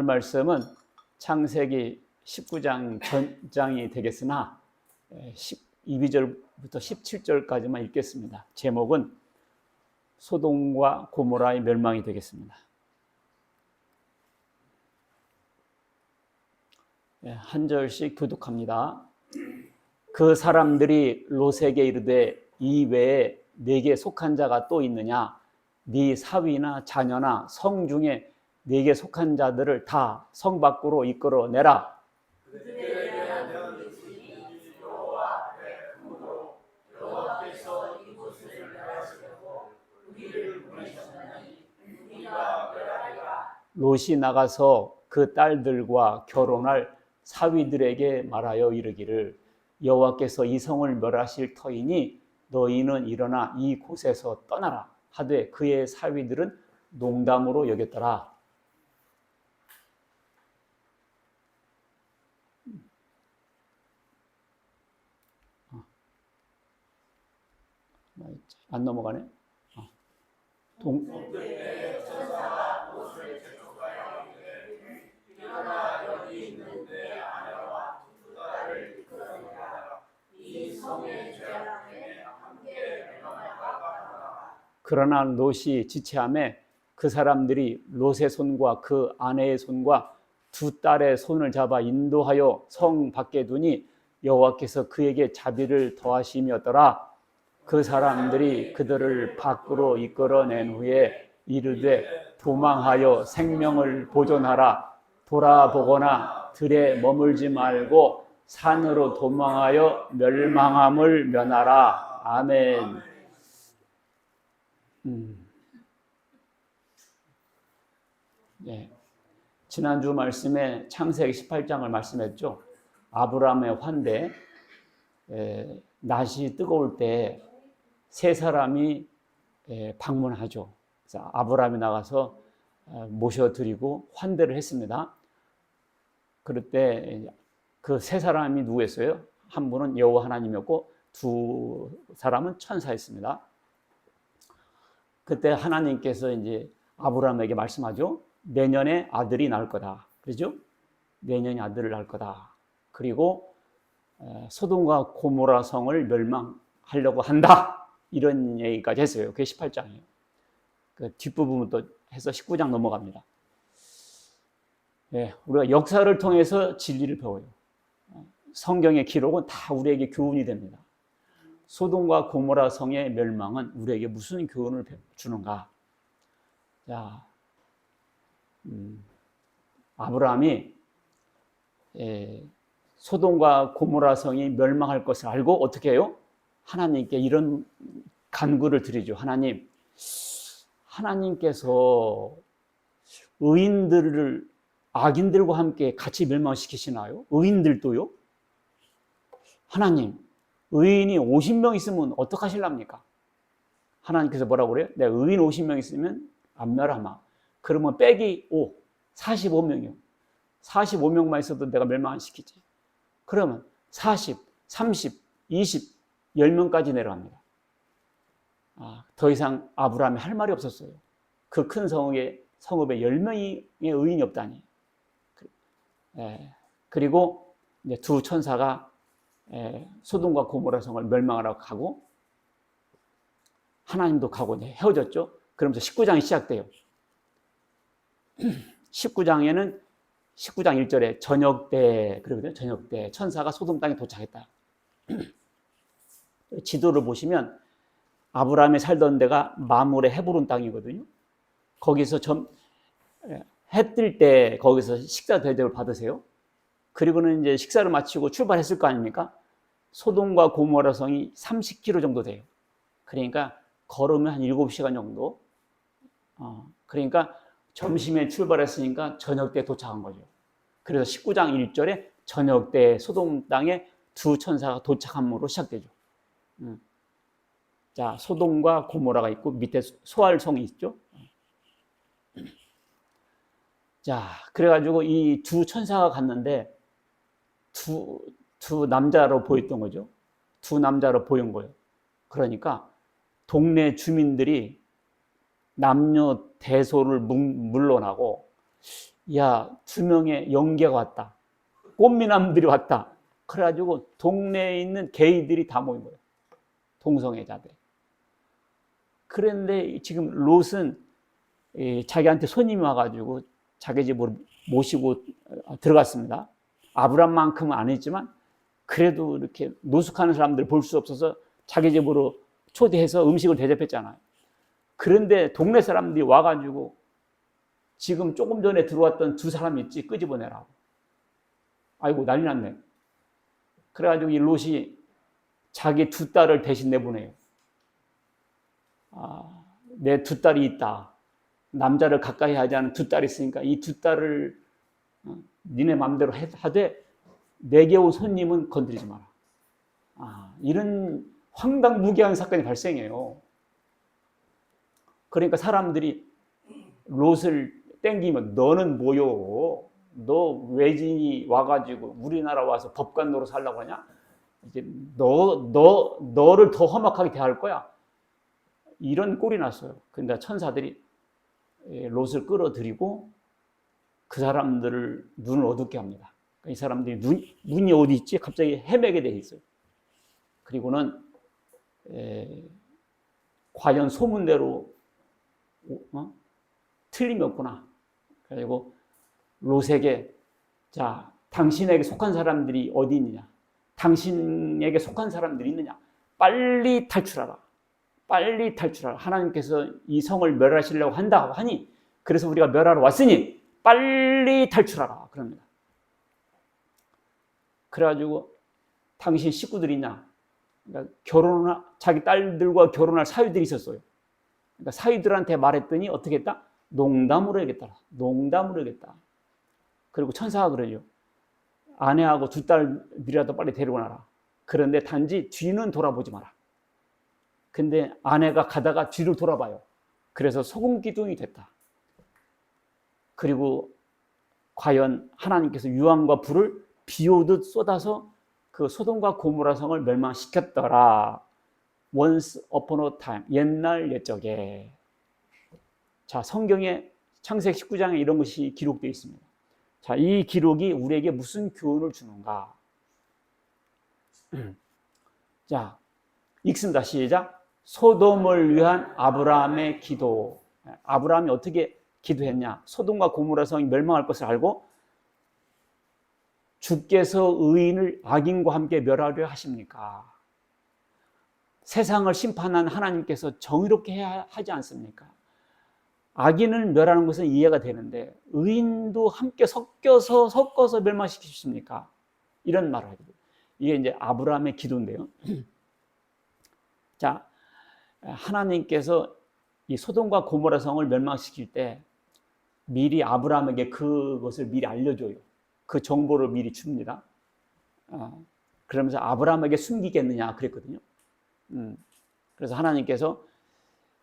말씀은 창세기 19장 전장이 되겠으나 12절부터 17절까지만 읽겠습니다. 제목은 소돔과 고모라의 멸망이 되겠습니다. 한 절씩 교독합니다. 그 사람들이 롯에게 이르되 이 외에 네게 속한 자가 또 있느냐? 네 사위나 자녀나 성 중에 네게 속한 자들을 다 성 밖으로 이끌어내라. 롯이 나가서 그 딸들과 결혼할 사위들에게 말하여 이르기를 여호와께서 이 성을 멸하실 터이니 너희는 일어나 이 곳에서 떠나라 하되 그의 사위들은 농담으로 여겼더라. 안 넘어가네. 그러나 롯이 지체하매 그 사람들이 롯의 손과 그 아내의 손과 두 딸의 손을 잡아 인도하여 성 밖에 두니 여호와께서 그에게 자비를 더하심이었더라. 그 사람들이 그들을 밖으로 이끌어낸 후에 이르되 도망하여 생명을 보존하라. 돌아보거나 들에 머물지 말고 산으로 도망하여 멸망함을 면하라. 아멘. 네. 지난주 말씀에 창세기 18장을 말씀했죠. 아브라함의 환대, 낮이 뜨거울 때 세 사람이 방문하죠. 그래서 아브라함이 나가서 모셔드리고 환대를 했습니다. 그럴 때 그 세 사람이 누구였어요? 한 분은 여호와 하나님이었고 두 사람은 천사였습니다. 그때 하나님께서 이제 아브라함에게 말씀하죠. 내년에 아들이 낳을 거다. 그렇죠? 내년에 아들을 낳을 거다. 그리고 소돔과 고모라 성을 멸망하려고 한다. 이런 얘기까지 했어요. 그게 18장이에요. 그 뒷부분부터 해서 19장 넘어갑니다. 네, 우리가 역사를 통해서 진리를 배워요. 성경의 기록은 다 우리에게 교훈이 됩니다. 소돔과 고모라 성의 멸망은 우리에게 무슨 교훈을 주는가? 자, 아브라함이 소돔과 고모라 성이 멸망할 것을 알고 어떻게 해요? 하나님께 이런 간구를 드리죠. 하나님께서 의인들을 악인들과 함께 같이 멸망시키시나요? 의인들도요? 하나님, 의인이 50명 있으면 어떡하실랍니까? 하나님께서 뭐라고 그래요? 내가 의인 50명 있으면 안 멸하마. 그러면 빼기 5, 45명이요. 45명만 있어도 내가 멸망 안 시키지. 그러면 40, 30, 20, 10명까지 내려갑니다. 더 이상 아브라함이 할 말이 없었어요. 그 큰 성읍에 10명의 의인이 없다니. 그리고 이제 두 천사가 소돔과 고모라 성을 멸망하라고 가고 하나님도 가고 이제 헤어졌죠. 그러면서 19장이 시작돼요. 19장에는 19장 1절에 저녁 때 그러거든요. 저녁 때 천사가 소돔 땅에 도착했다. 지도를 보시면 아브라함이 살던 데가 마물의 헤브론 땅이거든요. 거기서 해 뜰 때 거기서 식사 대접을 받으세요. 그리고는 이제 식사를 마치고 출발했을 거 아닙니까? 소돔과 고모라 성이 30km 정도 돼요. 그러니까 걸으면 한 7시간 정도. 그러니까 점심에 출발했으니까 저녁 때 도착한 거죠. 그래서 19장 1절에 저녁 때 소돔 땅에 두 천사가 도착함으로 시작되죠. 자, 소돔과 고모라가 있고 밑에 소알성이 있죠. 자, 그래가지고 이 두 천사가 갔는데 두 남자로 보였던 거죠. 두 남자로 보인 거예요. 그러니까 동네 주민들이 남녀 대소를 물러나고 야, 두 명의 영계가 왔다. 꽃미남들이 왔다. 그래가지고 동네에 있는 게이들이 다 모인 거예요. 동성애자들이. 그런데 지금 롯은 자기한테 손님이 와가지고 자기 집으로 모시고 들어갔습니다. 아브람만큼은 안 했지만 그래도 이렇게 노숙하는 사람들을 볼 수 없어서 자기 집으로 초대해서 음식을 대접했잖아요. 그런데 동네 사람들이 와가지고 지금 조금 전에 들어왔던 두 사람 있지, 끄집어내라고. 아이고, 난리 났네. 그래가지고 이 롯이 자기 두 딸을 대신 내보내요. 내 두 딸이 있다. 남자를 가까이 하지 않은 두 딸이 있으니까 이 두 딸을 니네 마음대로 하되 내게 온 손님은 건드리지 마라. 이런 황당무계한 사건이 발생해요. 그러니까 사람들이 롯을 땡기면 너는 뭐요? 너 외진이 와가지고 우리나라 와서 법관 노릇 하려고 하냐? 이제 너를 더 험악하게 대할 거야. 이런 꼴이 났어요. 근데 천사들이 롯을 끌어들이고 그 사람들을 눈을 어둡게 합니다. 이 사람들이 눈이 어디 있지? 갑자기 헤매게 돼 있어요. 그리고는 과연 소문대로 틀림이 없구나. 그리고 롯에게 자, 당신에게 속한 사람들이 어디 있느냐? 당신에게 속한 사람들이 있느냐? 빨리 탈출하라. 빨리 탈출하라. 하나님께서 이 성을 멸하시려고 한다고 하니 그래서 우리가 멸하러 왔으니 빨리 탈출하라. 그럽니다. 그래가지고 당신 식구들이 있냐? 그러니까 자기 딸들과 결혼할 사위들이 있었어요. 그러니까 사위들한테 말했더니 어떻게 했다? 농담으로 하겠다. 농담으로 하겠다. 그리고 천사가 그러죠. 아내하고 두 딸들이라도 빨리 데리고 나라. 그런데 단지 뒤는 돌아보지 마라. 근데 아내가 가다가 뒤를 돌아봐요. 그래서 소금 기둥이 됐다. 그리고 과연 하나님께서 유황과 불을 비 오듯 쏟아서 그 소돔과 고모라 성을 멸망시켰더라. Once upon a time. 옛날 옛적에. 자, 성경에 창세기 19장에 이런 것이 기록되어 있습니다. 자, 이 기록이 우리에게 무슨 교훈을 주는가? 자, 읽습니다. 시작. 소돔을 위한 아브라함의 기도. 아브라함이 어떻게 기도했냐? 소돔과 고모라 성이 멸망할 것을 알고 주께서 의인을 악인과 함께 멸하려 하십니까? 세상을 심판한 하나님께서 정의롭게 해야 하지 않습니까? 악인을 멸하는 것은 이해가 되는데 의인도 함께 섞어서 멸망시키십니까? 이런 말을 하게 돼요. 이게 이제 아브라함의 기도인데요. 자, 하나님께서 이 소돔과 고모라 성을 멸망시킬 때 미리 아브라함에게 그것을 미리 알려줘요. 그 정보를 미리 줍니다. 그러면서 아브라함에게 숨기겠느냐 그랬거든요. 그래서 하나님께서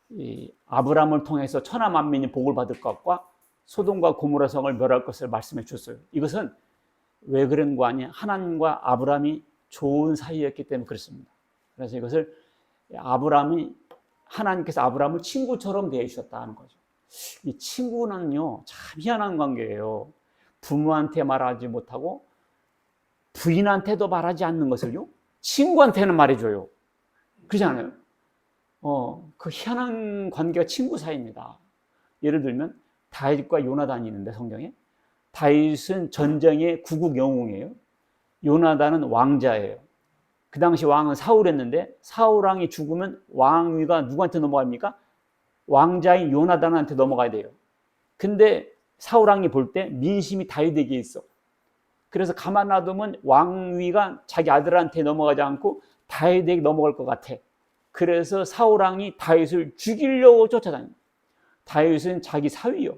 이 아브라함을 통해서 천하 만민이 복을 받을 것과 소돔과 고모라 성을 멸할 것을 말씀해 주셨어요. 이것은 왜 그런 거 아니야? 하나님과 아브라함이 좋은 사이였기 때문에 그렇습니다. 그래서 이것을 하나님께서 아브라함을 친구처럼 대해 주셨다는 거죠. 이 친구는요, 참 희한한 관계예요. 부모한테 말하지 못하고 부인한테도 말하지 않는 것을요, 친구한테는 말해줘요. 그렇지 않아요? 그 희한한 관계가 친구 사이입니다. 예를 들면 다윗과 요나단이 있는데 성경에 다윗은 전쟁의 구국 영웅이에요. 요나단은 왕자예요. 그 당시 왕은 사울이었는데 사울 왕이 죽으면 왕위가 누구한테 넘어갑니까? 왕자인 요나단한테 넘어가야 돼요. 근데 사울 왕이 볼 때 민심이 다윗에게 있어. 그래서 가만 놔두면 왕위가 자기 아들한테 넘어가지 않고 다윗에게 넘어갈 것 같아. 그래서 사울 왕이 다윗을 죽이려고 쫓아다닙니다. 다윗은 자기 사위요.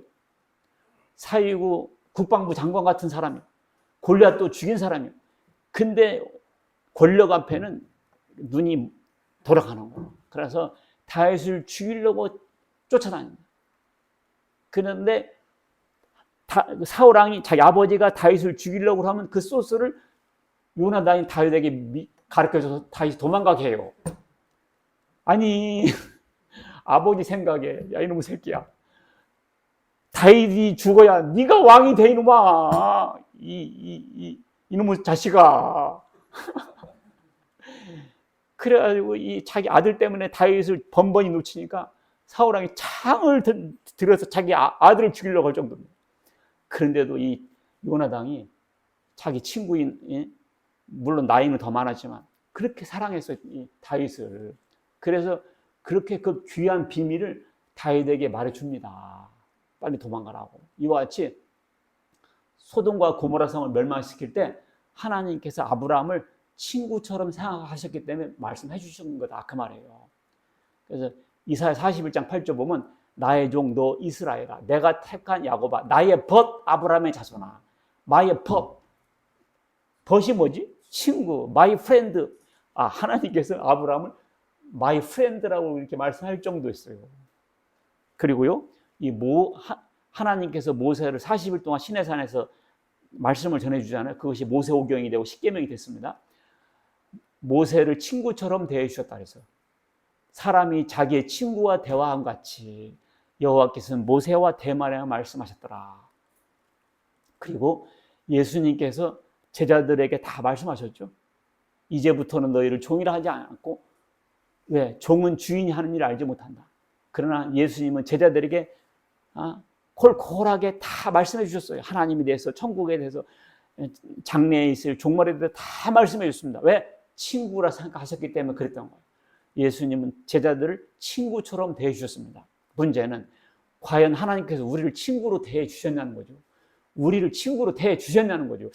사위고 국방부 장관 같은 사람이요. 골리앗도 죽인 사람이요. 근데 권력 앞에는 눈이 돌아가는 거예요. 그래서 다윗을 죽이려고 쫓아다닙니다. 그런데 사울 왕이 자기 아버지가 다윗을 죽이려고 하면 그 소스를 요나단이 다윗에게 가르쳐줘서 다윗이 도망가게 해요. 아니 아버지 생각에 야 이놈의 새끼야 다윗이 죽어야 네가 왕이 돼 이놈아. 이놈의 자식아. 그래가지고 이 자기 아들 때문에 다윗을 번번이 놓치니까 사울 왕이 창을 들여서 자기 아들을 죽이려고 할 정도입니다. 그런데도 이 요나단이 자기 친구인, 물론 나이는 더 많았지만 그렇게 사랑했어요, 이 다윗을. 그래서 그렇게 그 귀한 비밀을 다윗에게 말해줍니다. 빨리 도망가라고. 이와 같이 소돔과 고모라 성을 멸망시킬 때 하나님께서 아브라함을 친구처럼 생각하셨기 때문에 말씀해 주신 거다, 그 말이에요. 그래서 이사야 41장 8절 보면 나의 종 너 이스라엘아, 내가 택한 야곱아, 나의 벗 아브라함의 자손아. 마의 벗, 벗이 뭐지? 친구, my friend. 하나님께서 아브라함을 my friend라고 이렇게 말씀할 정도였어요. 그리고요, 하나님께서 모세를 40일 동안 시내산에서 말씀을 전해주잖아요. 그것이 모세오경이 되고 십계명이 됐습니다. 모세를 친구처럼 대해주셨다 그래서 사람이 자기의 친구와 대화함 같이 여호와께서는 모세와 대마에 말씀하셨더라. 그리고 예수님께서 제자들에게 다 말씀하셨죠. 이제부터는 너희를 종이라 하지 않고, 왜? 종은 주인이 하는 일을 알지 못한다. 그러나 예수님은 제자들에게 콜콜하게 다 말씀해 주셨어요. 하나님에 대해서, 천국에 대해서, 장래에 있을 종말에 대해서 다 말씀해 주셨습니다. 왜? 친구라 생각하셨기 때문에 그랬던 거예요. 예수님은 제자들을 친구처럼 대해 주셨습니다. 문제는 과연 하나님께서 우리를 친구로 대해 주셨냐는 거죠. 우리를 친구로 대해 주셨냐는 거죠.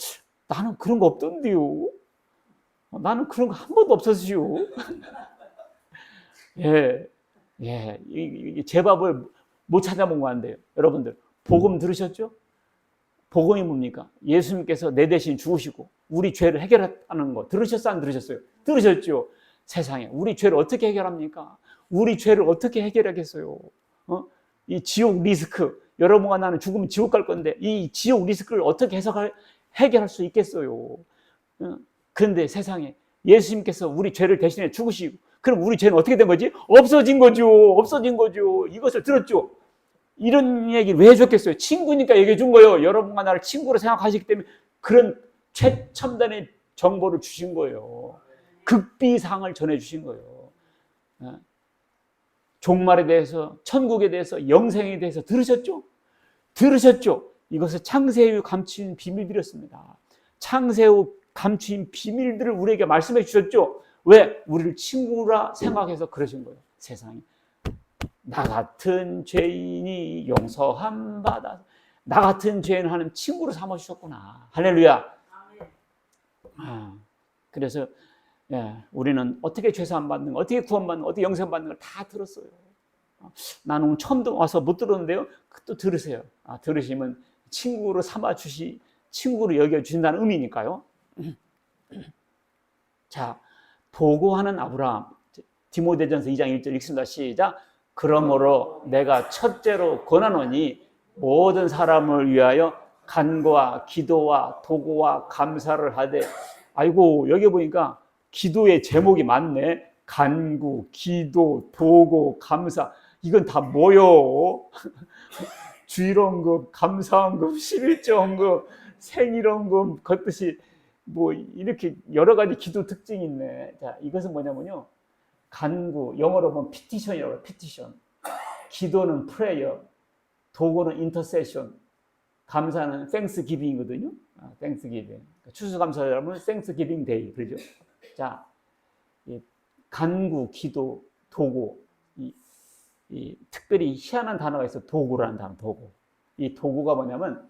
나는 그런 거 없던데요. 나는 그런 거 한 번도 없었지요. 제 밥을 못 찾아본 거 같은데요. 여러분들, 복음 들으셨죠? 복음이 뭡니까? 예수님께서 내 대신 죽으시고 우리 죄를 해결했다는 거 들으셨어요? 안 들으셨어요? 들으셨죠? 세상에 우리 죄를 어떻게 해결합니까? 우리 죄를 어떻게 해결하겠어요? 이 지옥 리스크, 여러분과 나는 죽으면 지옥 갈 건데 이 지옥 리스크를 어떻게 해결할 수 있겠어요? 그런데 세상에 예수님께서 우리 죄를 대신해 죽으시고, 그럼 우리 죄는 어떻게 된 거지? 없어진 거죠. 없어진 거죠. 이것을 들었죠? 이런 얘기를 왜 해줬겠어요? 친구니까 얘기해 준 거예요. 여러분과 나를 친구로 생각하시기 때문에 그런 최첨단의 정보를 주신 거예요. 극비상을 전해주신 거예요. 종말에 대해서, 천국에 대해서, 영생에 대해서 들으셨죠? 들으셨죠? 이것을 창세 후 감추인 비밀들이었습니다. 창세 후 감추인 비밀들을 우리에게 말씀해 주셨죠? 왜? 우리를 친구라 생각해서 그러신 거예요. 세상에 나 같은 죄인이 용서함 받아, 나 같은 죄인 하나님 친구로 삼아주셨구나. 할렐루야. 그래서 우리는 어떻게 죄사함 받는 거, 어떻게 구원받는 거, 어떻게 영생 받는 걸 다 들었어요. 나는 처음 와서 못 들었는데요. 또 들으세요. 들으시면 친구로 친구로 여겨주신다는 의미니까요. 자, 도구하는 아브라함. 디모데전서 2장 1절 읽습니다. 시작. 그러므로 내가 첫째로 권하노니 모든 사람을 위하여 간구와 기도와 도구와 감사를 하되. 아이고, 여기 보니까 기도의 제목이 많네. 간구, 기도, 도구, 감사. 이건 다 뭐요? 주일원금, 감사원금, 11조원금, 생일원금, 걷듯이 뭐 이렇게 여러 가지 기도 특징이 있네. 자, 이것은 뭐냐면요. 간구, 영어로 보면 피티션이라고 해요. 피티션. 기도는 프레이어, 도구는 인터세션, 감사는 땡스기빙이거든요. 땡스기빙. 추수감사절하면 땡스기빙 데이, 그러죠? 자, 간구, 기도, 도구. 특별히 희한한 단어가 있어. 도구라는 단어, 도구. 이 도구가 뭐냐면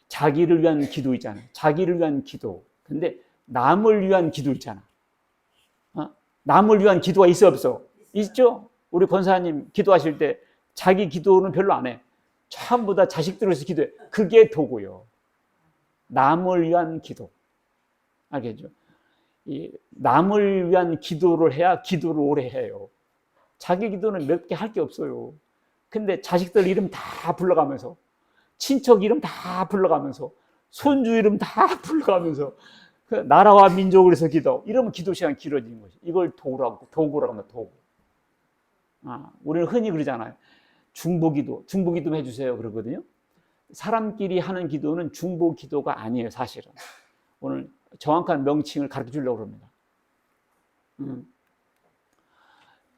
자기를 위한 기도 있잖아요. 자기를 위한 기도. 근데 남을 위한 기도 있잖아. 남을 위한 기도가 있어 없어? 있죠? 우리 권사님 기도하실 때 자기 기도는 별로 안 해. 전부 다 자식들을 위해서 기도해. 그게 도구요. 남을 위한 기도. 알겠죠? 남을 위한 기도를 해야 기도를 오래 해요. 자기 기도는 몇 개 할 게 없어요. 근데 자식들 이름 다 불러가면서, 친척 이름 다 불러가면서, 손주 이름 다 불러가면서, 나라와 민족을 위해서 기도. 이러면 기도 시간이 길어지는 거지. 이걸 도구라고 합니다. 도구. 우리는 흔히 그러잖아요. 중보기도 해주세요 그러거든요. 사람끼리 하는 기도는 중보기도가 아니에요, 사실은. 오늘 정확한 명칭을 가르쳐 주려고 합니다.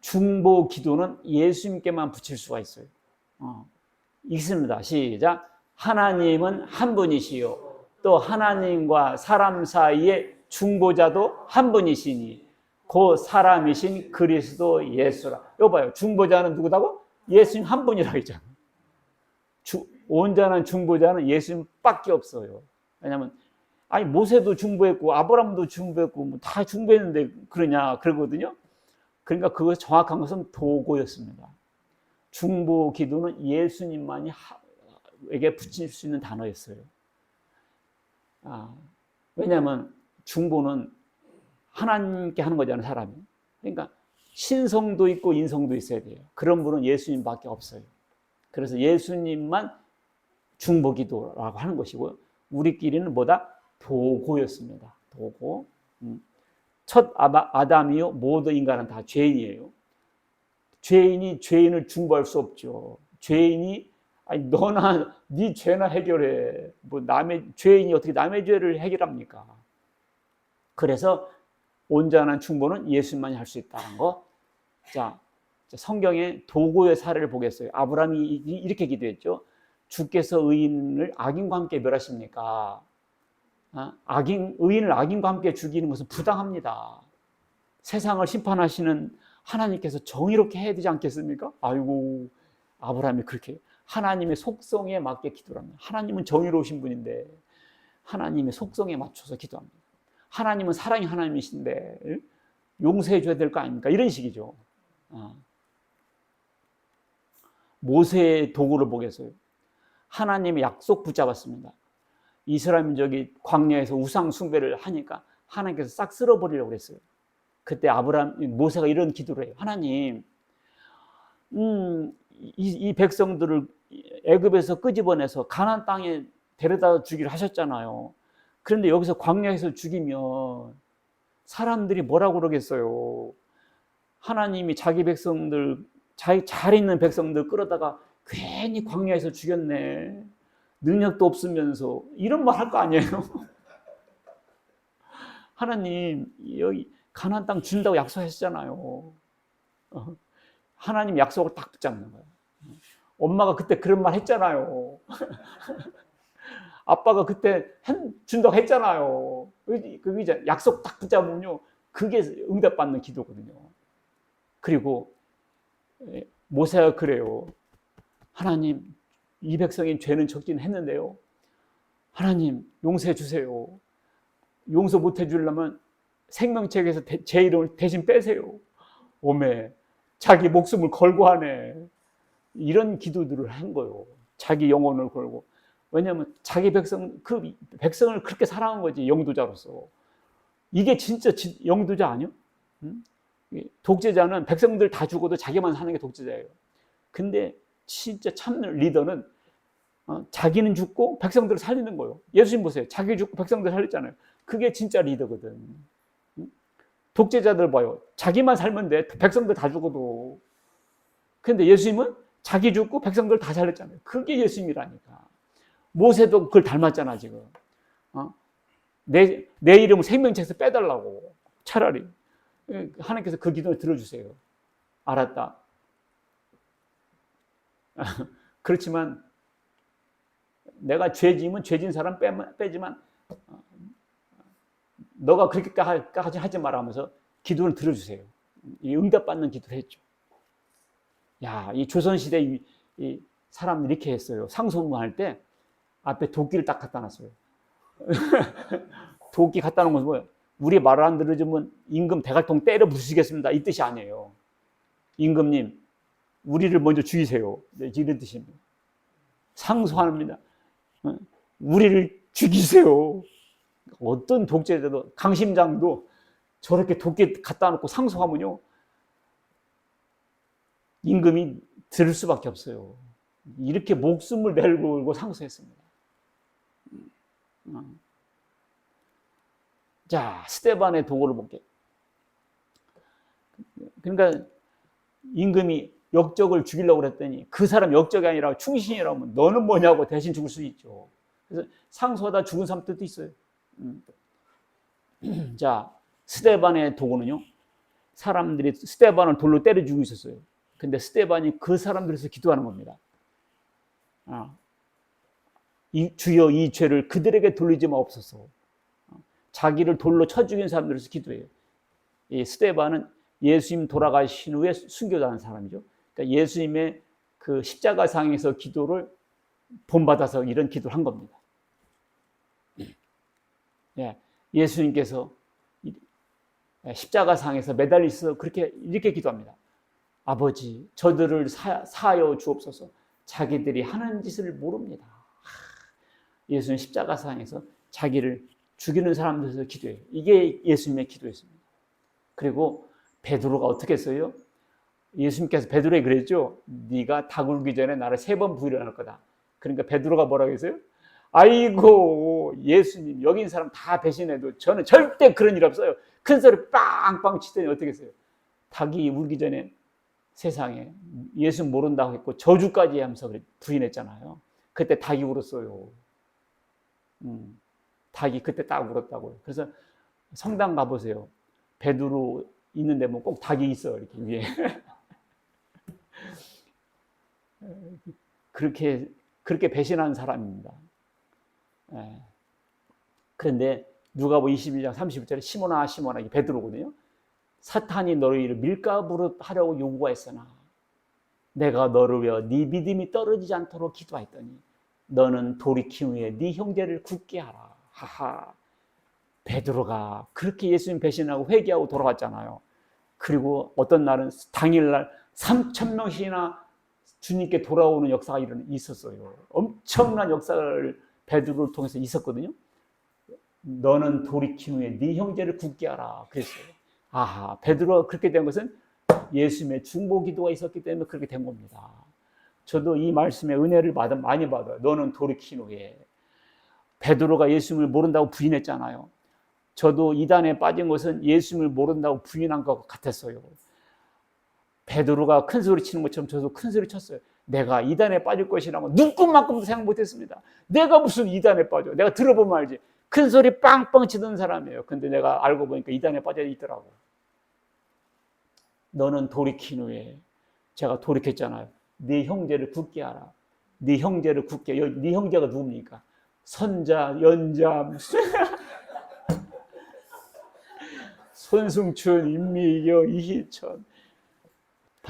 중보기도는 예수님께만 붙일 수가 있어요. 읽습니다. 시작. 하나님은 한 분이시요 또 하나님과 사람 사이의 중보자도 한 분이시니 그 사람이신 그리스도 예수라. 이거 봐요. 중보자는 누구다고? 예수님 한 분이라고 했잖아요. 온전한 중보자는 예수님밖에 없어요. 왜냐하면 아니 모세도 중보했고 아브라함도 중보했고 뭐 다 중보했는데 그러냐 그러거든요. 그러니까 그거 정확한 것은 도고였습니다. 중보 기도는 예수님만이 에게 붙일 수 있는 단어였어요. 왜냐하면 중보는 하나님께 하는 거잖아요, 사람이. 그러니까 신성도 있고 인성도 있어야 돼요. 그런 분은 예수님밖에 없어요. 그래서 예수님만 중보 기도라고 하는 것이고 우리끼리는 뭐다? 도고였습니다. 도고. 첫 아담이요 모든 인간은 다 죄인이에요. 죄인이 죄인을 중보할 수 없죠. 죄인이 아니 너나 네 죄나 해결해. 뭐 남의 죄인이 어떻게 남의 죄를 해결합니까? 그래서 온전한 중보는 예수님만이 할 수 있다는 거. 자, 성경의 도고의 사례를 보겠어요. 아브라함이 이렇게 기도했죠. 주께서 의인을 악인과 함께 멸하십니까? 의인을 악인과 함께 죽이는 것은 부당합니다. 세상을 심판하시는 하나님께서 정의롭게 해야 되지 않겠습니까? 아이고, 아브라함이 그렇게 하나님의 속성에 맞게 기도를 합니다. 하나님은 정의로우신 분인데 하나님의 속성에 맞춰서 기도합니다. 하나님은 사랑의 하나님이신데 용서해 줘야 될 거 아닙니까? 이런 식이죠. 모세의 도구를 보겠어요. 하나님의 약속 붙잡았습니다. 이스라엘 민족이 광야에서 우상 숭배를 하니까 하나님께서 싹 쓸어버리려고 그랬어요. 그때 모세가 이런 기도를 해요. 하나님, 이 백성들을 애굽에서 끄집어내서 가나안 땅에 데려다 주기로 하셨잖아요. 그런데 여기서 광야에서 죽이면 사람들이 뭐라고 그러겠어요. 하나님이 자기 백성들, 잘 있는 백성들 끌어다가 괜히 광야에서 죽였네. 능력도 없으면서 이런 말 할 거 아니에요. 하나님 여기 가나안 땅 준다고 약속하셨잖아요. 하나님 약속을 딱 붙잡는 거예요. 엄마가 그때 그런 말 했잖아요. 아빠가 그때 준다고 했잖아요. 그게 이제 약속 딱 붙잡으면요, 그게 응답받는 기도거든요. 그리고 모세가 그래요. 하나님, 이 백성의 죄는 적긴 했는데요. 하나님, 용서해 주세요. 용서 못 해주려면 생명책에서 제 이름을 대신 빼세요. 오메, 자기 목숨을 걸고 하네. 이런 기도들을 한 거예요. 자기 영혼을 걸고. 왜냐하면 자기 그 백성을 그렇게 사랑한 거지, 영도자로서. 이게 진짜 영도자 아니요? 독재자는 백성들 다 죽어도 자기만 사는 게 독재자예요. 근데 진짜 참 리더는 자기는 죽고 백성들을 살리는 거예요. 예수님 보세요. 자기 죽고 백성들 살렸잖아요. 그게 진짜 리더거든. 독재자들 봐요. 자기만 살면 돼. 백성들 다 죽어도. 근데 예수님은 자기 죽고 백성들 다 살렸잖아요. 그게 예수님이라니까. 모세도 그걸 닮았잖아, 지금. 내 이름을 생명책에서 빼달라고. 차라리. 하나님께서 그 기도를 들어주세요. 알았다. 그렇지만 내가 죄지면 죄진 사람 빼지만 너가 그렇게까지 하지 마라 하면서 기도를 들어주세요. 이 응답받는 기도를 했죠. 야, 이 조선시대 이 사람들이 이렇게 했어요. 상소문할 때 앞에 도끼를 딱 갖다 놨어요. 도끼 갖다 놓은 것은 뭐예요? 우리 말을 안 들어주면 임금 대갈통 때려 부수시겠습니다. 이 뜻이 아니에요. 임금님, 우리를 먼저 죽이세요. 네, 이런 뜻입니다. 상소합니다. 우리를 죽이세요. 어떤 독재자도, 강심장도 저렇게 도끼 갖다 놓고 상소하면요, 임금이 들을 수밖에 없어요. 이렇게 목숨을 내걸고 상소했습니다. 자, 스데반의 도구를 볼게요. 그러니까 임금이 역적을 죽이려고 그랬더니 그 사람 역적이 아니라 충신이라면 너는 뭐냐고 대신 죽을 수 있죠. 그래서 상소하다 죽은 사람 뜻도 있어요. 자, 스데반의 도구는요. 사람들이 스데반을 돌로 때려 죽이고 있었어요. 근데 스데반이 그 사람들에서 기도하는 겁니다. 주여 이 죄를 그들에게 돌리지 마옵소서. 자기를 돌로 쳐 죽인 사람들에서 기도해요. 이 스데반은 예수님 돌아가신 후에 순교당한 사람이죠. 그러니까 예수님의 그 십자가상에서 기도를 본받아서 이런 기도를 한 겁니다. 예수님께서 십자가상에서 매달려 있어서 이렇게 기도합니다. 아버지, 저들을 사하여 주옵소서. 자기들이 하는 짓을 모릅니다. 예수님 십자가상에서 자기를 죽이는 사람들에서 기도해요. 이게 예수님의 기도였습니다. 그리고 베드로가 어떻게 했어요? 예수님께서 베드로에게 그랬죠. 네가 닭 울기 전에 나를 3번 부인할 거다. 그러니까 베드로가 뭐라고 했어요? 아이고 예수님 여기 있는 사람 다 배신해도 저는 절대 그런 일 없어요. 큰 소리 빵빵 치더니 어떻게 했어요? 닭이 울기 전에 세상에 예수 모른다고 했고 저주까지 하면서 부인했잖아요. 그때 닭이 울었어요. 닭이 그때 딱 울었다고요. 그래서 성당 가보세요. 베드로 있는데 뭐 꼭 닭이 있어 이렇게 위에. 그렇게 배신한 사람입니다. 그런데 누가복음 22장 31절에 시몬아 시몬아 이게 베드로거든요. 사탄이 너희를 밀가부르 하려고 요구했으나 내가 너를 위하여 네 믿음이 떨어지지 않도록 기도했더니 너는 돌이킨 후에 네 형제를 굳게 하라. 하하. 베드로가 그렇게 예수님 배신하고 회개하고 돌아왔잖아요. 그리고 어떤 날은 당일날 3,000명씩이나 주님께 돌아오는 역사가 있었어요. 엄청난 역사를 베드로를 통해서 있었거든요. 너는 돌이킨 후에 네 형제를 굳게 하라 그랬어요. 아하, 베드로가 그렇게 된 것은 예수님의 중보 기도가 있었기 때문에 그렇게 된 겁니다. 저도 이 말씀에 은혜를 많이 받아요. 너는 돌이킨 후에. 베드로가 예수님을 모른다고 부인했잖아요. 저도 이단에 빠진 것은 예수님을 모른다고 부인한 것 같았어요. 베드로가 큰 소리 치는 것처럼 저도 큰 소리 쳤어요. 내가 이단에 빠질 것이라고 눈금만큼도 생각 못했습니다. 내가 무슨 이단에 빠져. 내가 들어보면 알지. 큰 소리 빵빵 치던 사람이에요. 근데 내가 알고 보니까 이단에 빠져 있더라고. 너는 돌이킨 후에 제가 돌이켰잖아요. 네 형제를 굳게 하라. 네 형제를 굳게. 네 형제가 누굽니까? 선자, 연잠, 손승춘, 임미경, 이희천,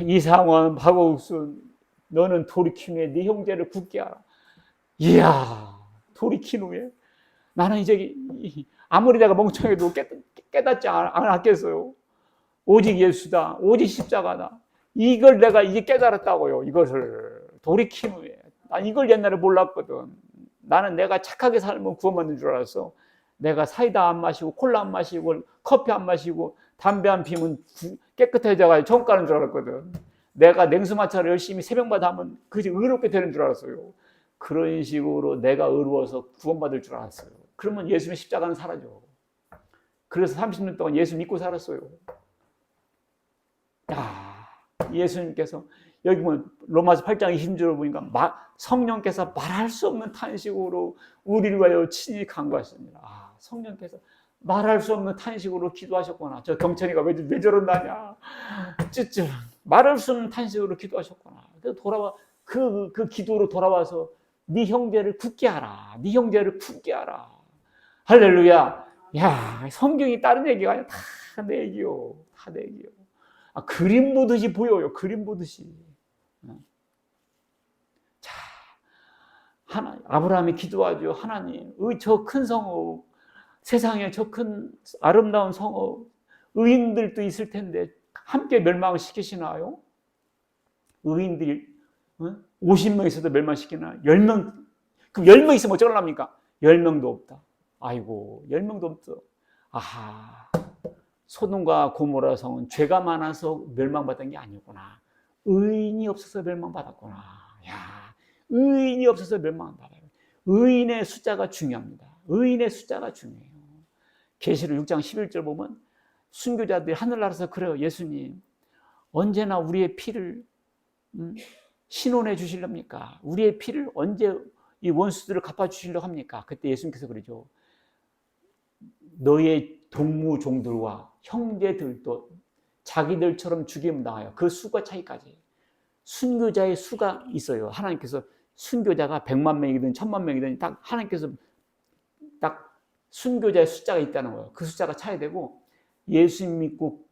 이상원, 박옥순. 너는 돌이킨 후에 네 형제를 굳게 하라. 이야, 돌이킨 후에 나는 이제 아무리 내가 멍청해도 깨닫지 않았겠어요. 오직 예수다. 오직 십자가다. 이걸 내가 이제 깨달았다고요. 이것을 돌이킨 후에. 난 이걸 옛날에 몰랐거든. 나는 내가 착하게 살면 구원받는 줄 알았어. 내가 사이다 안 마시고 콜라 안 마시고 커피 안 마시고 담배 안 피면 깨끗해져가지고 천국 가는 줄 알았거든. 내가 냉수마차를 열심히 새벽마다 하면 그게 의롭게 되는 줄 알았어요. 그런 식으로 내가 의로워서 구원받을 줄 알았어요. 그러면 예수님의 십자가는 사라져. 그래서 30년 동안 예수 믿고 살았어요. 야, 예수님께서 여기 보면 로마서 8장 20절을 보니까 성령께서 말할 수 없는 탄식으로 우리를 위하여 친히 간구하십니다. 성령께서 말할 수 없는 탄식으로 기도하셨구나. 저 경천이가 왜 저런다냐. ጭጭ 말할 수 없는 탄식으로 기도하셨구나. 그래서 돌아와 그 기도로 돌아와서 네 형제를 굳게 하라. 네 형제를 굳게 하라. 할렐루야. 야, 성경이 다른 얘기가 아니라 다 내 얘기요. 다 내 얘기요. 그림 보듯이 보여요. 그림 보듯이. 자, 아브라함이 기도하죠. 하나님, 저 큰 성읍, 세상에 저 큰 아름다운 성읍, 의인들도 있을 텐데 함께 멸망시키시나요? 의인들이 50명 있어도 멸망시키나? 10명, 그럼 10명 있으면 어쩌려합니까? 10명도 없다. 아이고, 10명도 없어. 아하, 소돔과 고모라 성은 죄가 많아서 멸망받은 게 아니구나. 의인이 없어서 멸망받았구나. 야, 의인이 없어서 멸망받아요. 의인의 숫자가 중요합니다. 의인의 숫자가 중요해요. 계시록 6장 11절 보면 순교자들이 하늘나라에서 그래요. 예수님, 언제나 우리의 피를 신원해 주실랍니까? 우리의 피를 언제 이 원수들을 갚아주시려고 합니까? 그때 예수님께서 그러죠. 너의 동무 종들과 형제들도 자기들처럼 죽임을 당하여 그 수가 차이까지. 순교자의 수가 있어요. 하나님께서 순교자가 100만 명이든 1000만 명이든 딱 하나님께서 딱 순교자의 숫자가 있다는 거예요. 그 숫자가 차야 되고 예수 믿고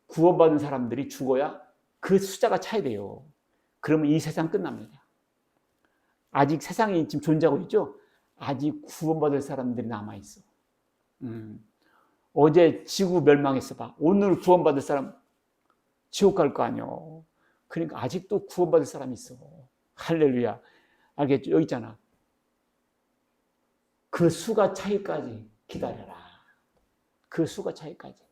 구원받은 사람들이 죽어야 그 숫자가 차야 돼요. 그러면 이 세상 끝납니다. 아직 세상에 지금 존재하고 있죠? 아직 구원받을 사람들이 남아있어. 어제 지구 멸망했어 봐. 오늘 구원받을 사람 지옥 갈 거 아니야. 그러니까 아직도 구원받을 사람이 있어. 할렐루야. 알겠죠? 여기 있잖아. 그 수가 차이까지 기다려라. 그 수가 차이까지.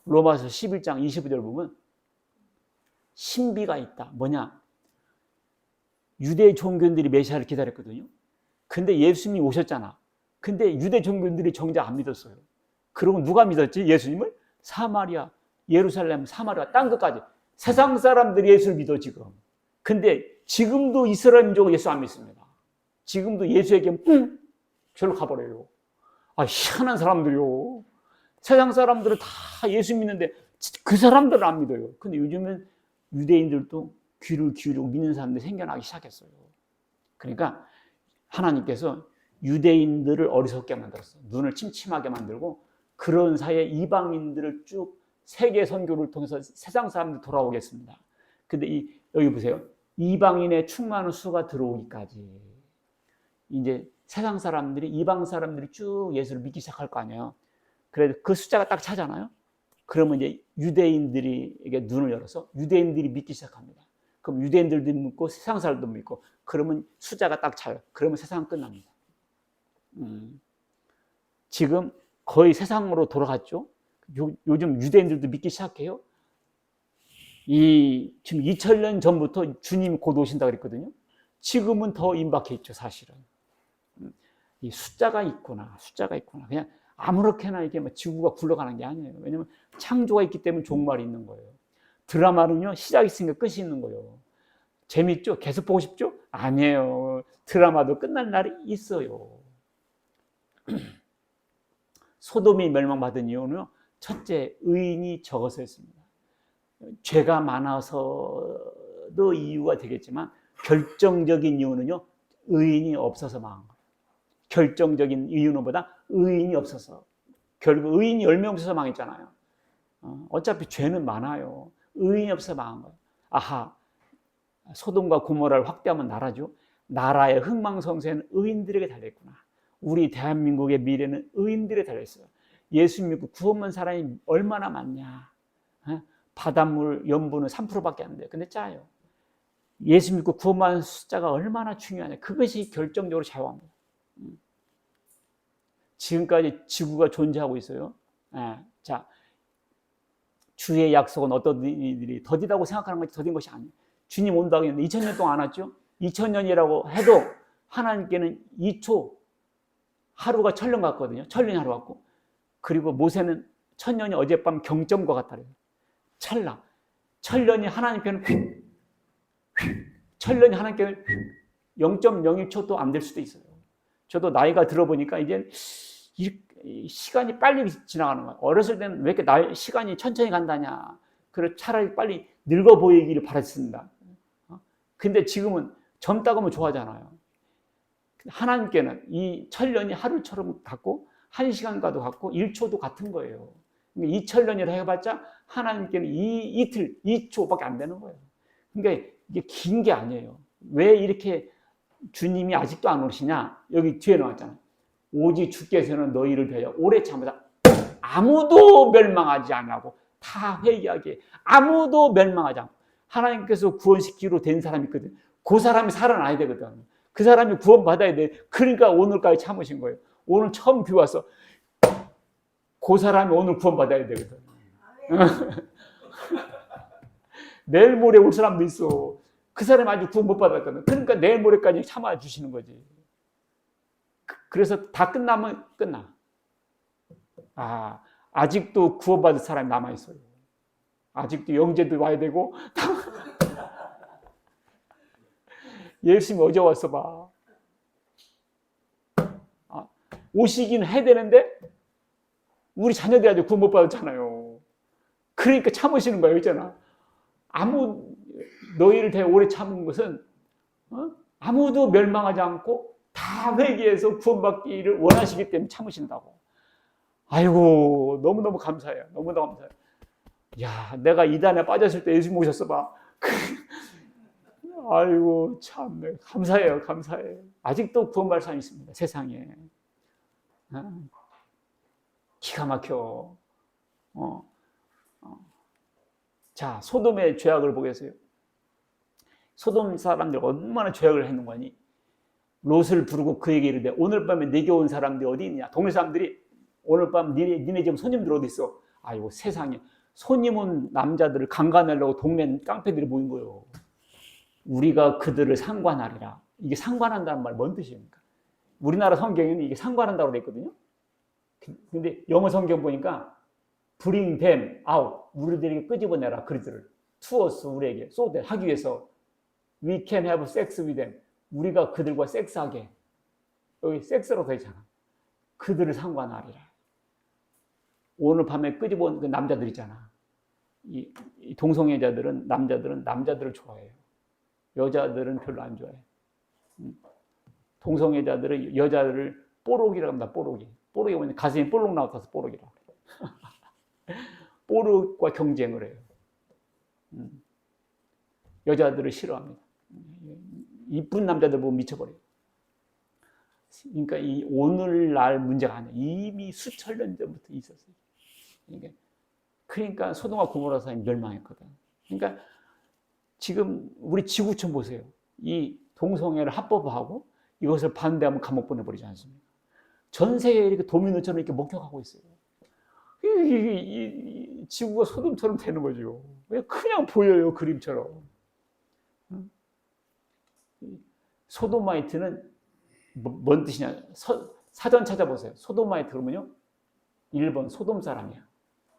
로마서 11장 25절 보면 신비가 있다. 뭐냐? 유대 종교인들이 메시아를 기다렸거든요. 근데 예수님이 오셨잖아. 근데 유대 종교인들이 정작 안 믿었어요. 그러고 누가 믿었지? 예수님을? 사마리아, 예루살렘, 사마리아, 땅 끝까지. 세상 사람들이 예수를 믿어 지금. 근데 지금도 이스라엘 민족은 예수 안 믿습니다. 지금도 예수에게 저로 가버려요. 아, 희한한 사람들이요. 세상 사람들은 다 예수 믿는데 그 사람들은 안 믿어요. 근데 요즘은 유대인들도 귀를 기울이고 믿는 사람들이 생겨나기 시작했어요. 그러니까 하나님께서 유대인들을 어리석게 만들었어요. 눈을 침침하게 만들고 그런 사이에 이방인들을 쭉 세계 선교를 통해서 세상 사람들 돌아오겠습니다. 근데 여기 보세요. 이방인의 충만한 수가 들어오기까지 이제 세상 사람들이 이방 사람들이 쭉 예수를 믿기 시작할 거 아니에요. 그래도 그 숫자가 딱 차잖아요. 그러면 이제 유대인들이 이게 눈을 열어서 유대인들이 믿기 시작합니다. 그럼 유대인들도 믿고 세상 사람도 믿고 그러면 숫자가 딱 차요. 그러면 세상은 끝납니다. 지금 거의 세상으로 돌아갔죠. 요즘 유대인들도 믿기 시작해요. 지금 2000년 전부터 주님 곧 오신다 그랬거든요. 지금은 더 임박해 있죠, 사실은. 이 숫자가 있구나. 그냥 아무렇게나 이게 지구가 굴러가는 게 아니에요. 왜냐면 창조가 있기 때문에 종말이 있는 거예요. 드라마는요, 시작이 있으니까 끝이 있는 거예요. 재밌죠? 계속 보고 싶죠? 아니에요. 드라마도 끝날 날이 있어요. 소돔이 멸망받은 이유는 첫째, 의인이 적어서였습니다. 죄가 많아서도 이유가 되겠지만 결정적인 이유는요, 의인이 없어서 망한 거예요. 결정적인 이유는 보다 의인이 없어서. 결국 의인이 10명 없어서 망했잖아요. 어차피 죄는 많아요. 의인이 없어서 망한 거예요. 아하, 소돔과 고모라를 확대하면 나라죠. 나라의 흥망성쇠는 의인들에게 달려있구나. 우리 대한민국의 미래는 의인들에 달려있어요. 예수 믿고 구원받은 사람이 얼마나 많냐. 바닷물 염분은 3%밖에 안 돼요. 근데 짜요. 예수 믿고 구원받은 숫자가 얼마나 중요하냐. 그것이 결정적으로 좌우합니다. 지금까지 지구가 존재하고 있어요. 자, 주의 약속은 어떤 일이 더디다고 생각하는 것이 더딘 것이 아니에요. 주님 온다고 했는데 2000년 동안 안 왔죠? 2000년이라고 해도 하나님께는 2초, 하루가 천년 같거든요. 천년이 하루 같고. 그리고 모세는 천년이 어젯밤 경점과 같다래요. 찰나. 천년이 하나님께는 천년이 하나님께는 0.01초도 안 될 수도 있어요. 저도 나이가 들어보니까 이제 시간이 빨리 지나가는 거예요. 어렸을 때는 왜 이렇게 시간이 천천히 간다냐. 그래 차라리 빨리 늙어 보이기를 바랐습니다. 근데 지금은 젊다고 하면 좋아하잖아요. 하나님께는 이 천년이 하루처럼 같고 1시간과도 같고 1초도 같은 거예요. 2000년이라 해봤자 하나님께는 이틀, 2초밖에 안 되는 거예요. 그러니까 이게 긴 게 아니에요. 왜 이렇게 주님이 아직도 안 오시냐? 여기 뒤에 나왔잖아요. 오직 주께서는 너희를 대하여 오래 참으사 아무도 멸망하지 않고 다 회개하게 아무도 멸망하지 않고 하나님께서 구원시키기로 된 사람이 있거든. 그 사람이 살아나야 되거든. 그 사람이 구원받아야 돼. 그러니까 오늘까지 참으신 거예요. 오늘 처음 귀 와서 그 사람이 오늘 구원받아야 되거든. 내일 모레 올 사람도 있어. 그 사람이 아직 구원 못 받았거든. 그러니까 내일 모레까지 참아주시는 거지. 그래서 다 끝나면 끝나. 아직도 구원받을 사람이 남아있어요. 아직도 영제도 와야 되고. 예수님이 어제 왔어 봐. 오시긴 해야 되는데 우리 자녀들이 아직 구원 못 받았잖아요. 그러니까 참으시는 거예요. 있잖아. 너희를 되게 오래 참은 것은 아무도 멸망하지 않고 다 회개해서 구원받기를 원하시기 때문에 참으신다고. 아이고 너무너무 감사해요. 너무너무 감사해요. 야, 내가 이단에 빠졌을 때 예수님 오셨어 봐. 아이고 참 감사해요. 감사해요. 아직도 구원받을 사람이 있습니다. 세상에. 기가 막혀. 자, 소돔의 죄악을 보겠어요. 소돔 사람들 얼마나 죄악을 했는 거니? 롯을 부르고 그에게 이르되 오늘 밤에 내게 온 사람들이 어디 있느냐? 동네 사람들이 오늘 밤 니네 집 손님들 어디 있어? 아이고 세상에. 손님 온 남자들을 강간하려고 동네 깡패들이 모인 거예요. 우리가 그들을 상관하리라. 이게 상관한다는 말 뭔 뜻입니까? 우리나라 성경에는 이게 상관한다고 되어 있거든요. 근데 영어 성경 보니까 bring them out. 우리들에게 끄집어내라. 그들을. to us, 우리에게. so that, 하기 위해서. we can have sex with them. 우리가 그들과 섹스하게. 여기 섹스로 되어 있잖아. 그들을 상관하리라. 오늘 밤에 끄집어온 그 남자들 있잖아. 이 동성애자들은 남자들을 좋아해요. 여자들은 별로 안 좋아해. 동성애자들은 여자를 뽀록이라고 합니다. 뽀록이 뭐냐? 가슴이 볼록 나와서 뽀록이라고 해요. 뽀록과 경쟁을 해요. 여자들을 싫어합니다. 이쁜 남자들 보면 미쳐버려요. 그러니까 이 오늘날 문제가 아니에요. 이미 수천 년 전부터 있었어요. 그러니까 소돔과 고모라 사람이 멸망했거든. 그러니까 지금 우리 지구촌 보세요. 이 동성애를 합법화하고 이것을 반대하면 감옥 보내버리지 않습니까? 전 세계에 이렇게 도미노처럼 이렇게 목격하고 있어요. 이 지구가 소돔처럼 되는 거죠. 그냥 보여요, 그림처럼. 소도마이트는 뭔 뜻이냐? 사전 찾아보세요. 소도마이트 그러면요. 1번 소돔 사람이야.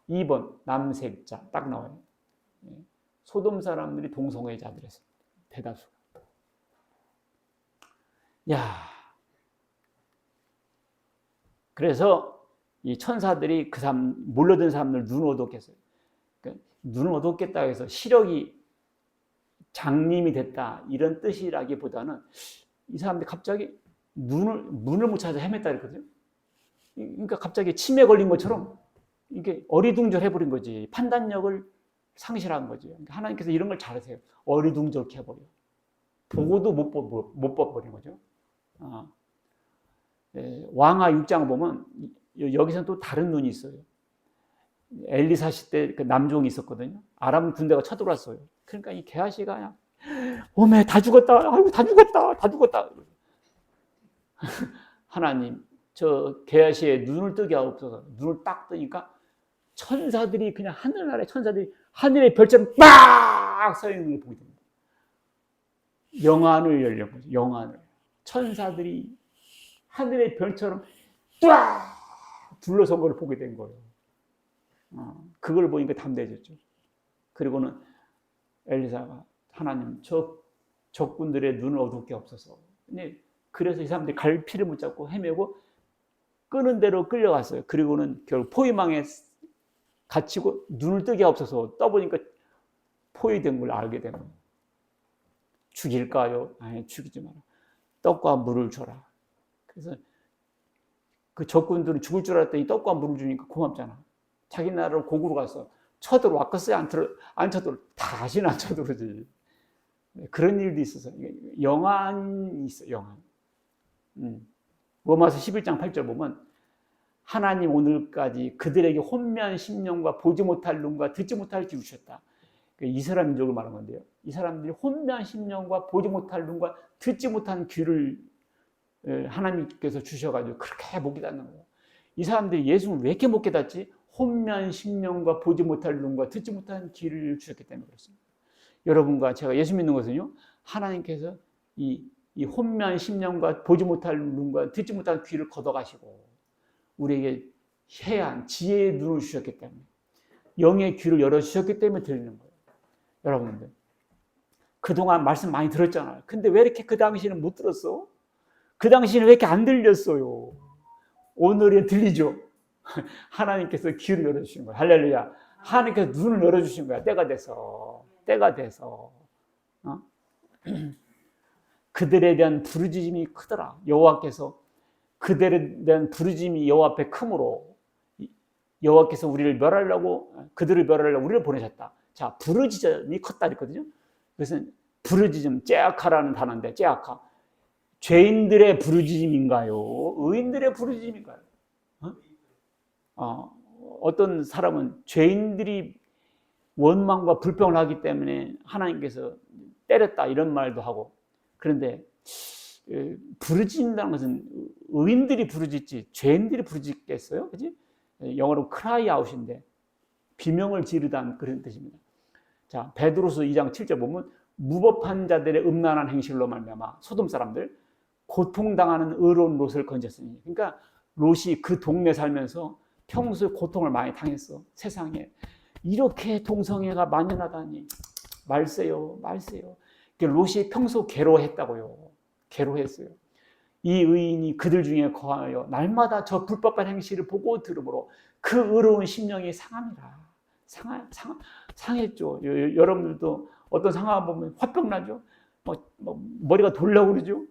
2번 남색자 딱 나와요. 소돔 사람들이 동성애자들이었어요. 대다수. 야, 그래서 이 천사들이 그 사람 몰려든 사람들 눈을 어둡겠어요. 그러니까 눈을 어둡겠다 해서 시력이 장님이 됐다 이런 뜻이라기보다는 이 사람들이 갑자기 문을 못 찾아 헤맸다 그랬거든요. 그러니까 갑자기 치매 걸린 것처럼 이게 어리둥절해버린 거지. 판단력을 상실한 거지. 그러니까 하나님께서 이런 걸 잘하세요. 어리둥절케 해버려. 보고도 못 봐버린 거죠. 왕하 6장을 보면 여기서는 또 다른 눈이 있어요. 엘리사 시대 그 남종이 있었거든요. 아람 군대가 쳐들어왔어요. 그러니까 이 게하시가 그냥 오메 다 죽었다. 아이고 다 죽었다. 하나님 저 게하시의 눈을 뜨게 하옵소서. 눈을 딱 뜨니까 천사들이 그냥 하늘나라의 천사들이 하늘의 별처럼 빡 서 있는 걸 보게 됩니다. 영안을 열린 거죠. 영안을. 천사들이 하늘의 별처럼 쫙 둘러선 걸 보게 된 거예요. 그걸 보니까 담대해졌죠. 그리고는 엘리사가 하나님 저 적군들의 눈을 어둡게 없어서. 그래서 이 사람들이 갈피를 못 잡고 헤매고 끄는 대로 끌려갔어요. 그리고는 결국 포위망에 갇히고 눈을 뜨게 없어서 떠보니까 포위된 걸 알게 된 거예요. 죽일까요? 아니 죽이지 마라. 떡과 물을 줘라. 그래서 그 적군들은 죽을 줄 알았더니 떡과 물을 주니까 고맙잖아. 자기 나라로 고구려 갔어. 쳐들어왔겠어요? 안 쳐들어. 다시는 안 쳐들어오지. 그런 일도 있어서. 영안이 있어, 영안. 로마서 11장 8절 보면 하나님 오늘까지 그들에게 혼미한 심령과 보지 못할 눈과 듣지 못할 귀를 주셨다. 이스라엘 민족을 말한 건데요. 이 사람들이 혼미한 심령과 보지 못할 눈과 듣지 못한 귀를 하나님께서 주셔가지고 그렇게 못 깨닫는 거예요. 이 사람들이 예수를 왜 이렇게 못 깨닫지? 혼미한 심령과 보지 못할 눈과 듣지 못한 귀를 주셨기 때문에 그렇습니다. 여러분과 제가 예수 믿는 것은요, 하나님께서 이 혼미한 심령과 보지 못할 눈과 듣지 못할 귀를 걷어가시고 우리에게 해안, 지혜의 눈을 주셨기 때문에 영의 귀를 열어주셨기 때문에 들리는 거예요. 여러분들 그동안 말씀 많이 들었잖아요. 근데 왜 이렇게 그 당시에는 못 들었어? 그 당시에는 왜 이렇게 안 들렸어요? 오늘은 들리죠? 하나님께서 귀를 열어주신 거야. 할렐루야. 하나님께서 눈을 열어주신 거야. 때가 돼서. 어? 그들에 대한 부르짖음이 크더라. 여호와께서 그들에 대한 부르짖음이 여호와 앞에 크므로 여호와께서 우리를 멸하려고, 그들을 멸하려고 우리를 보내셨다. 자, 부르짖음이 컸다 그랬거든요. 그것은 부르짖음, 째아카라는 단어인데, 째아카. 죄인들의 부르짖음인가요? 의인들의 부르짖음인가요? 어떤 사람은 죄인들이 원망과 불평을 하기 때문에 하나님께서 때렸다 이런 말도 하고, 그런데 부르짖는다는 것은 의인들이 부르짖지 죄인들이 부르짖겠어요? 그지? 영어로 cry out인데 비명을 지르다는 그런 뜻입니다. 자, 베드로서 2장 7절 보면 무법한 자들의 음란한 행실로 말미암아 소돔 사람들 고통당하는 의로운 롯을 건졌으니. 그러니까 롯이 그 동네 살면서 평소에 고통을 많이 당했어. 세상에 이렇게 동성애가 만연하다니. 말세요. 롯이 평소 괴로워했다고요. 괴로워했어요. 이 의인이 그들 중에 거하여 날마다 저 불법한 행실을 보고 들으므로 그 의로운 심령이 상합니다. 상했죠. 여러분들도 어떤 상황 보면 화병 나죠. 머리가 돌려고 그러죠.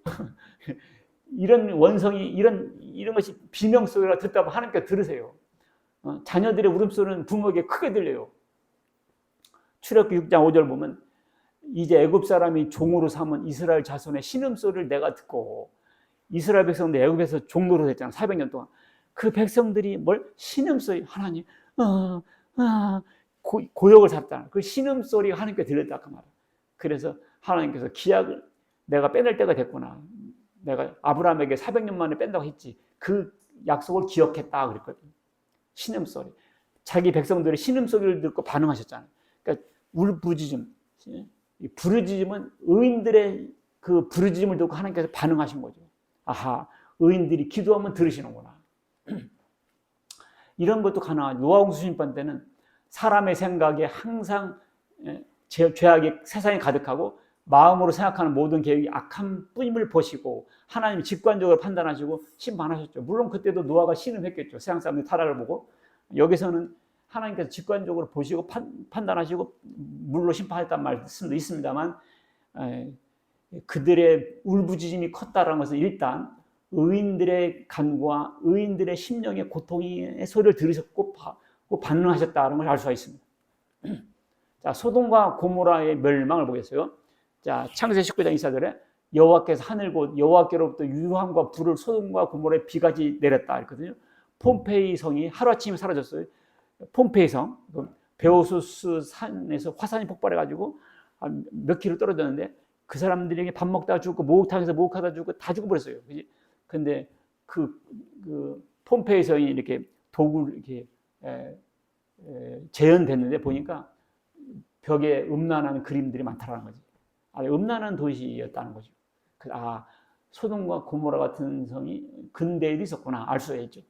이런 원성이 이런 것이 비명 소리가 듣다 보면 하나님께 들으세요. 자녀들의 울음소리는 부모에게 크게 들려요. 출애굽기 6장 5절 보면 이제 애굽 사람이 종으로 삼은 이스라엘 자손의 신음소리를 내가 듣고, 이스라엘 백성들 애굽에서 종노릇 했잖아. 400년 동안. 그 백성들이 뭘 신음소리, 하나님 고역을 샀다. 그 신음소리가 하나님께 들렸다 그 말이야. 그래서 하나님께서 기약을 내가 빼낼 때가 됐구나. 내가 아브라함에게 400년 만에 뺀다고 했지. 그 약속을 기억했다 그랬거든요. 신음소리. 자기 백성들의 신음소리를 듣고 반응하셨잖아요. 그러니까 울부짖음, 부르짖음은 의인들의 그 부르짖음을 듣고 하나님께서 반응하신 거죠. 아하, 의인들이 기도하면 들으시는구나. 이런 것도 가능하죠. 노아홍수심판 때는 사람의 생각에 항상 죄악이 세상에 가득하고 마음으로 생각하는 모든 계획이 악한 뿐임을 보시고 하나님이 직관적으로 판단하시고 심판하셨죠. 물론 그때도 노아가 신음했겠죠. 세상 사람들이 타락을 보고. 여기서는 하나님께서 직관적으로 보시고 판단하시고 물로 심판했다는 말씀도 있습니다만, 그들의 울부짖음이 컸다는 것은 일단 의인들의 간구와 의인들의 심령의 고통의 소리를 들으셨고 반응하셨다는 걸 알 수가 있습니다. 자, 소돔과 고모라의 멸망을 보겠어요. 자, 창세기 19장 24절에 여호와께서 하늘 곧 여호와께로부터 유황과 불을 소돔과 고모라에 비같이 내렸다 했거든요. 폼페이 성이 하루아침에 사라졌어요. 폼페이 성, 베오수스 산에서 화산이 폭발해가지고 몇 킬로 떨어졌는데 그 사람들에게 밥 먹다가 죽고 목욕탕에서 목욕하다 죽고 다 죽어버렸어요. 근데 그 폼페이 성이 이렇게 도굴 이렇게 재현됐는데 보니까 벽에 음란한 그림들이 많다라는 거지. 음란한 도시였다는 거죠. 소돔과 고모라 같은 성이 근대에도 있었구나 알 수가 있죠.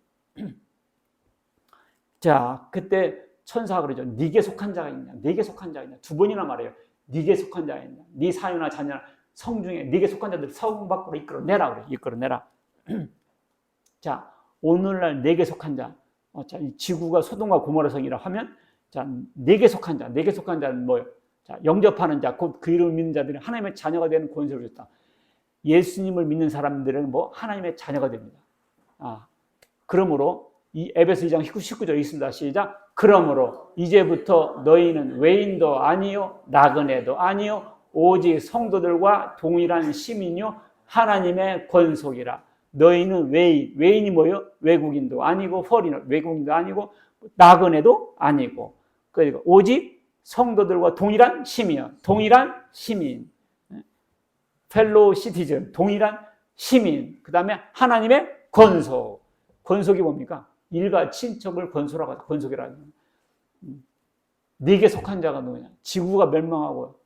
자, 그때 천사가 그러죠. 네게 속한 자가 있냐? 네게 속한 자가 있냐? 두 번이나 말해요. 네게 속한 자가 있냐? 네 사유나 자녀나 성 중에 네게 속한 자들 성 밖으로 이끌어내라 그래. 이끌어내라. 자, 오늘날 네게 속한 자. 자, 이 지구가 소돔과 고모라 성이라 하면 자, 네게 속한 자. 네게 속한 자는 뭐예요? 자, 영접하는 자, 곧 그 이름을 믿는 자들이 하나님의 자녀가 되는 권세를 줬다. 예수님을 믿는 사람들은 하나님의 자녀가 됩니다. 그러므로 이 에베소 2장 19절 있습니다. 시작. 그러므로 이제부터 너희는 외인도 아니요 나그네도 아니요 오직 성도들과 동일한 시민이요 하나님의 권속이라. 너희는 외인이 뭐예요? 외국인도 아니고 포리너, 외국인도 아니고 나그네도 아니고, 그리고 오직 성도들과 동일한 시민이요. 동일한 시민, 펠로우 시티즌, 동일한 시민. 그 다음에 하나님의 권속. 권속이 뭡니까? 일가 친척을 권속이라는 거예요. 네게 속한 자가 누구냐? 지구가 멸망하고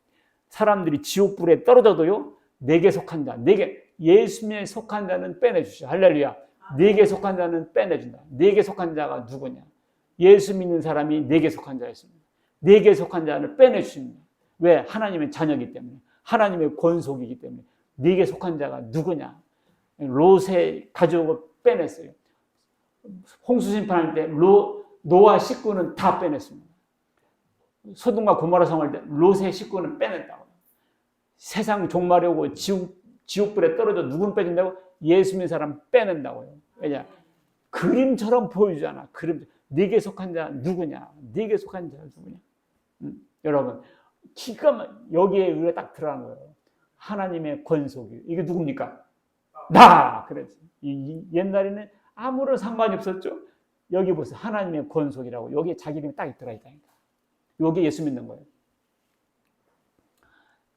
사람들이 지옥불에 떨어져도요, 네게 속한 자, 예수님에 속한 자는 빼내주시오. 할렐루야. 네게 속한 자는 빼내준다. 네게 속한 자가 누구냐? 예수 믿는 사람이 네게 속한 자였습니다. 네게 속한 자를 빼내주십니다. 왜? 하나님의 자녀이기 때문에. 하나님의 권속이기 때문에 네게 속한 자가 누구냐? 롯의 가족을 빼냈어요. 홍수 심판할 때 노아 식구는 다 빼냈습니다. 소돔과 고모라 성할 때 롯의 식구는 빼냈다고. 세상 종말이 오고 지옥불에 떨어져 누군 빼준다고? 예수 믿는 사람 빼낸다고요. 왜냐? 그림처럼 보여주잖아. 네게 속한 자 누구냐? 네게 속한 자 누구냐? 여러분, 여기에 우리가 딱 들어가는 거예요. 하나님의 권속이. 이게 누굽니까? 나! 그랬지. 옛날에는 아무런 상관이 없었죠? 여기 보세요. 하나님의 권속이라고. 여기에 자기 이름이 딱 들어있다니까. 여기에 예수 믿는 거예요.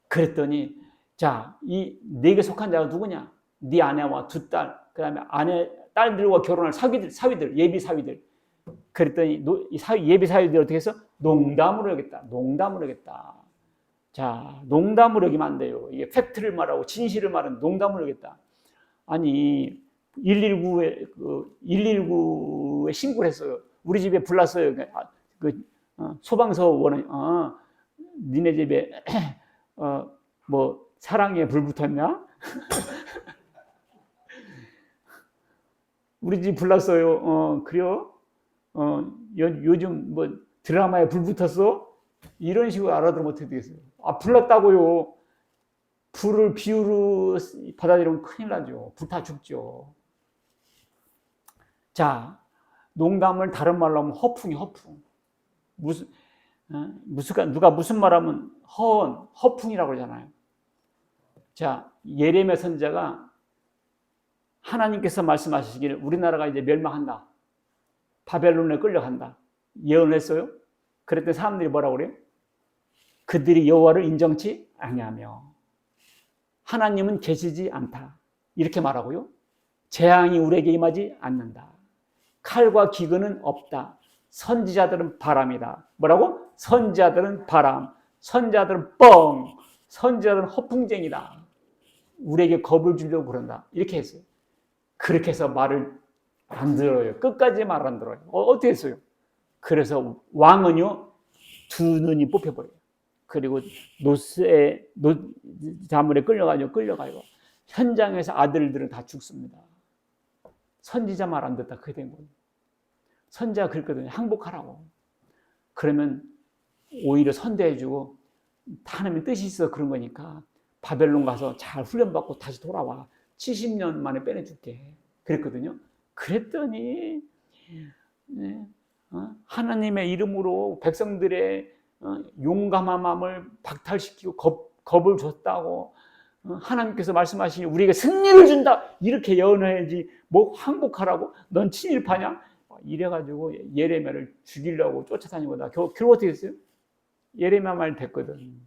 그랬더니, 자, 네게 속한 자가 누구냐? 네 아내와 두 딸, 그 다음에 딸들과 결혼할 사위들, 예비 사위들. 그랬더니 예비 사위들이 어떻게 했어? 농담으로 여겼다. 농담으로 여겼다. 자, 농담으로 여기면 안 돼요. 이게 팩트를 말하고 진실을 말하는 농담으로 여겼다. 아니 119에 신고를 했어요. 우리 집에 불났어요. 소방서원은 니네 집에 뭐 사랑에 불 붙었냐? 우리 집 불났어요. 그래요? 요즘 뭐 드라마에 불 붙었어? 이런 식으로 알아들으면 어떻게 되겠어요? 불났다고요. 불을 비유로 받아들이면 큰일 나죠. 불타 죽죠. 자, 농담을 다른 말로 하면 허풍이 허풍. 누가 무슨 말하면 허풍이라고 그러잖아요. 자, 예레미야 선지자가 하나님께서 말씀하시기를 우리나라가 이제 멸망한다. 바벨론에 끌려간다. 예언했어요. 그랬더니 사람들이 뭐라고 그래요? 그들이 여호와를 인정치 아니하며 하나님은 계시지 않다. 이렇게 말하고요. 재앙이 우리에게 임하지 않는다. 칼과 기근은 없다. 선지자들은 바람이다. 뭐라고? 선지자들은 바람. 선지자들은 뻥. 선지자들은 허풍쟁이다. 우리에게 겁을 주려고 그런다. 이렇게 했어요. 그렇게 해서 말을 안 들어요. 끝까지 말 안 들어요. 어떻게 했어요? 그래서 왕은요, 두 눈이 뽑혀버려요. 그리고 자물에 끌려가요. 현장에서 아들들은 다 죽습니다. 선지자 말 안 듣다 그게 된 거예요. 선지자가 그랬거든요. 항복하라고. 그러면 오히려 선대해주고 하나님의 뜻이 있어 그런 거니까 바벨론 가서 잘 훈련받고 다시 돌아와. 70년 만에 빼내줄게. 그랬거든요. 그랬더니 하나님의 이름으로 백성들의 용감한 마음을 박탈시키고 겁을 줬다고 하나님께서 말씀하시니 우리에게 승리를 준다 이렇게 예언해야지 뭐 항복하라고 넌 친일파냐 이래가지고 예레미야를 죽이려고 쫓아다니고 결국 어떻게 됐어요? 예레미야 말 됐거든.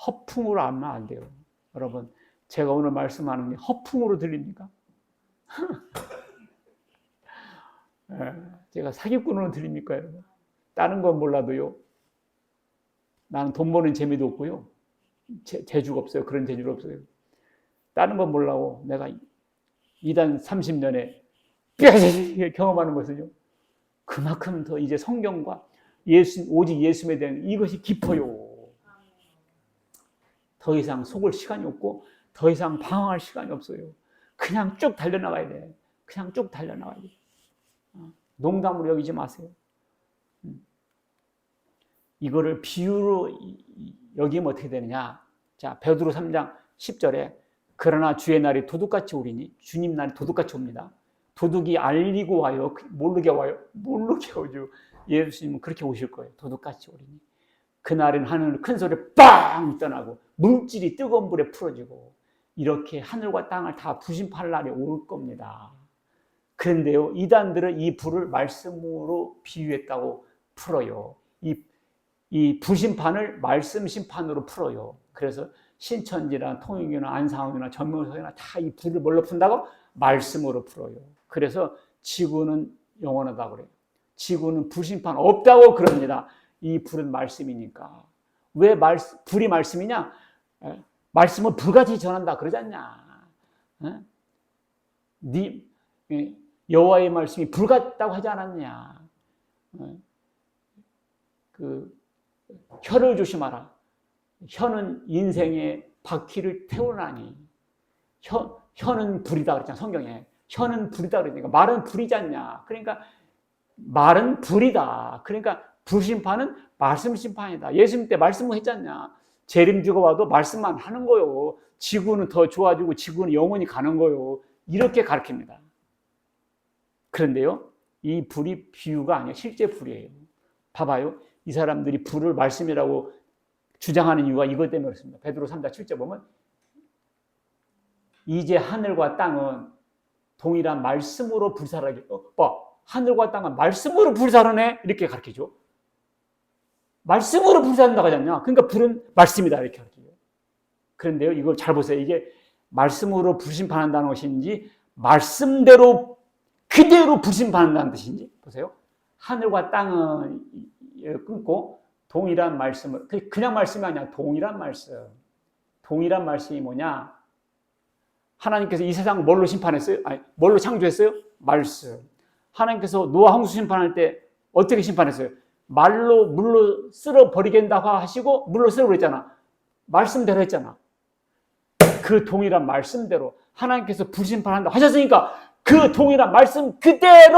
허풍으로 하면 안 돼요. 여러분 제가 오늘 말씀하는 게 허풍으로 들립니까? 제가 사기꾼으로 들립니까 여러분? 다른 건 몰라도요. 나는 돈 버는 재미도 없고요. 재주가 없어요. 그런 재주가 없어요. 다른 건 몰라고 내가 이단 30년에 뼈저리게 경험하는 것은요. 그만큼 더 이제 성경과 오직 예수에 대한 이것이 깊어요. 더 이상 속을 시간이 없고 더 이상 방황할 시간이 없어요. 그냥 쭉 달려나가야 돼. 그냥 쭉 달려나가야 돼. 농담으로 여기지 마세요. 이거를 비유로 여기면 어떻게 되느냐. 자, 베드로 3장 10절에 그러나 주의 날이 도둑같이 오리니 주님 날이 도둑같이 옵니다. 도둑이 알리고 와요. 모르게 와요. 모르게 오죠. 예수님은 그렇게 오실 거예요. 도둑같이 오리니. 그날은 하늘 큰 소리 빵 떠나고 물질이 뜨거운 불에 풀어지고 이렇게 하늘과 땅을 다 부심팔 날이 올 겁니다. 그런데요. 이단들은 이 불을 말씀으로 비유했다고 풀어요. 이 부심판을 말씀 심판으로 풀어요. 그래서 신천지나 통일교나 안상회나 전명석이나 다 이 불을 뭘로 푼다고? 말씀으로 풀어요. 그래서 지구는 영원하다고 그래요. 지구는 불심판 없다고 그럽니다. 이 불은 말씀이니까. 왜 불이 말씀이냐? 말씀은 불같이 전한다 그러지 않냐? 여호와의 말씀이 불 같다고 하지 않았냐? 혀를 조심하라. 혀는 인생의 바퀴를 태우나니 혀는 불이다 그랬잖아. 성경에 혀는 불이다 그러니까 말은 불이지 않냐. 그러니까 말은 불이다. 그러니까 불심판은 말씀 심판이다. 예수님 때 말씀을 했지 않냐. 재림 죽어봐도 말씀만 하는 거요. 지구는 더 좋아지고 지구는 영원히 가는 거요. 이렇게 가르칩니다. 그런데요, 이 불이 비유가 아니에요. 실제 불이에요. 봐봐요. 이 사람들이 불을 말씀이라고 주장하는 이유가 이것 때문에 그렇습니다. 베드로 3장 7절 보면 이제 하늘과 땅은 동일한 말씀으로 불사르게 하늘과 땅은 말씀으로 불사르네 이렇게 가르치죠. 말씀으로 불사른다고 하지 않냐. 그러니까 불은 말씀이다 이렇게 가르치죠. 그런데요, 이걸 잘 보세요. 이게 말씀으로 불심판한다는 것인지 말씀대로 그대로 불심판한다는 뜻인지 보세요. 하늘과 땅은 끊고 동일한 말씀을, 그냥 말씀이 아니야. 동일한 말씀. 동일한 말씀이 뭐냐? 하나님께서 이 세상을 뭘로 심판했어요? 아니, 뭘로 창조했어요? 말씀. 하나님께서 노아 홍수 심판할 때 어떻게 심판했어요? 말로 물로 쓸어 버리겠다고 하시고 물로 쓸어 버렸잖아. 말씀대로 했잖아. 그 동일한 말씀대로 하나님께서 불심판한다 하셨으니까 그 동일한 말씀 그대로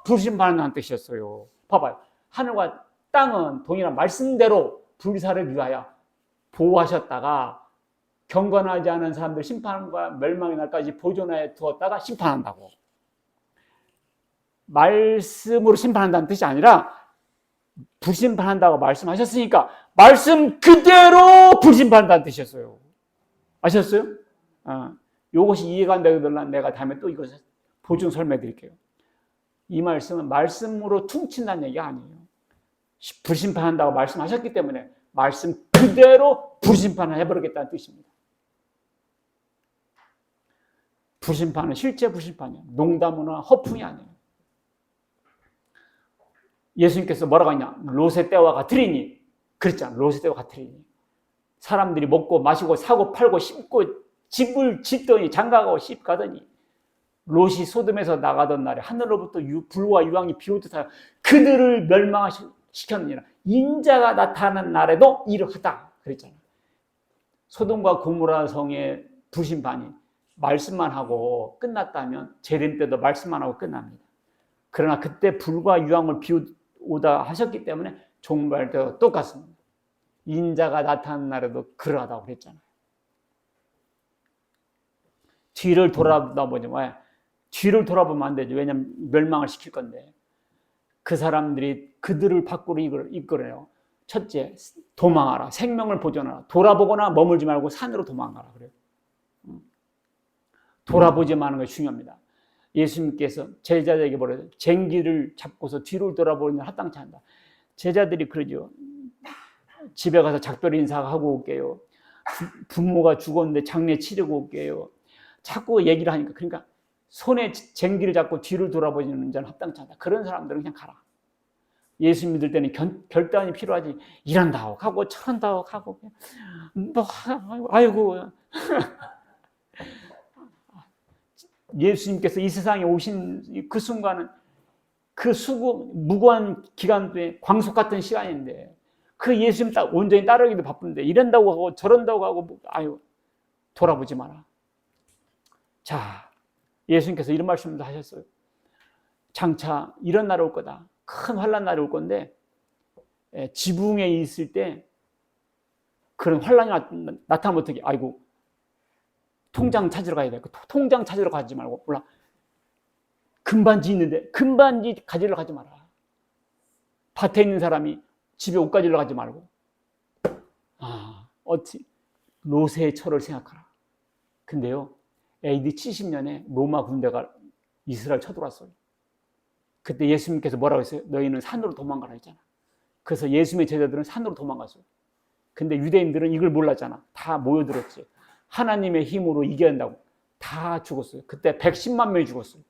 불심판한다는 뜻이었어요. 봐봐요. 하늘과 땅은 동일한 말씀대로 불사를 위하여 보호하셨다가 경건하지 않은 사람들 심판과 멸망의 날까지 보존하여 두었다가 심판한다고. 말씀으로 심판한다는 뜻이 아니라 불심판한다고 말씀하셨으니까 말씀 그대로 불심판한다는 뜻이었어요. 아셨어요? 이것이 이해가 안 되면 내가 다음에 또 이것을 보충 설명해 드릴게요. 이 말씀은 말씀으로 퉁친다는 얘기가 아니에요. 불심판한다고 말씀하셨기 때문에 말씀 그대로 불심판을 해버리겠다는 뜻입니다. 불심판은 실제 불심판이에요. 농담이나 허풍이 아니에요. 예수님께서 뭐라고 하냐? 롯의 때와 같으리니. 그랬잖아. 롯의 때와 같으리니. 사람들이 먹고 마시고 사고 팔고 심고 집을 짓더니 장가가고 집 가더니 롯이 소돔에서 나가던 날에 하늘로부터 불과 유황이 비오듯 하여 그들을 멸망시켰느니라. 인자가 나타나는 날에도 이러하다 그랬잖아. 소돔과 고모라 성의 불심판이 말씀만 하고 끝났다면 재림 때도 말씀만 하고 끝납니다. 그러나 그때 불과 유황을 비오다 하셨기 때문에 종말 때도 똑같습니다. 인자가 나타나는 날에도 그러하다고 그랬잖아요. 뒤를 돌아보지 마요. 뒤를 돌아보면 안 되죠. 왜냐하면 멸망을 시킬 건데. 그 사람들이 그들을 밖으로 이끌어요. 첫째, 도망하라. 생명을 보존하라. 돌아보거나 머물지 말고 산으로 도망가라. 그래요. 돌아보지 마는 것이 중요합니다. 예수님께서 제자들에게 뭐래요? 쟁기를 잡고서 뒤를 돌아보는 일 합당치 않다. 제자들이 그러죠. 집에 가서 작별 인사하고 올게요. 부모가 죽었는데 장례 치르고 올게요. 자꾸 얘기를 하니까 그러니까 손에 쟁기를 잡고 뒤를 돌아보는 자는 합당치 않다. 그런 사람들은 그냥 가라. 예수 믿을 때는 결단이 필요하지. 이런다 하고 저런다 하고 아이고 예수님께서 이 세상에 오신 그 순간은 그 무고한 기간 동안 광속 같은 시간인데 그 예수님 온전히 따르기도 바쁜데 이런다고 하고 저런다고 하고 아유 돌아보지 마라. 자, 예수님께서 이런 말씀도 하셨어요. 장차 이런 날이 올 거다. 큰 환난 날이 올 건데 지붕에 있을 때 그런 환난이 나타나면 어떻게 아이고 통장 찾으러 가야 돼. 통장 찾으러 가지 말고 몰라. 금반지 있는데 금반지 가지러 가지 마라. 밭에 있는 사람이 집에 옷 가지러 가지 말고 롯의 철을 생각하라. 근데요. AD 70년에 로마 군대가 이스라엘 쳐들어왔어요. 그때 예수님께서 뭐라고 했어요? 너희는 산으로 도망가라 했잖아. 그래서 예수님의 제자들은 산으로 도망갔어요. 근데 유대인들은 이걸 몰랐잖아. 다 모여들었지. 하나님의 힘으로 이겨야 한다고. 다 죽었어요. 그때 110만 명이 죽었어요.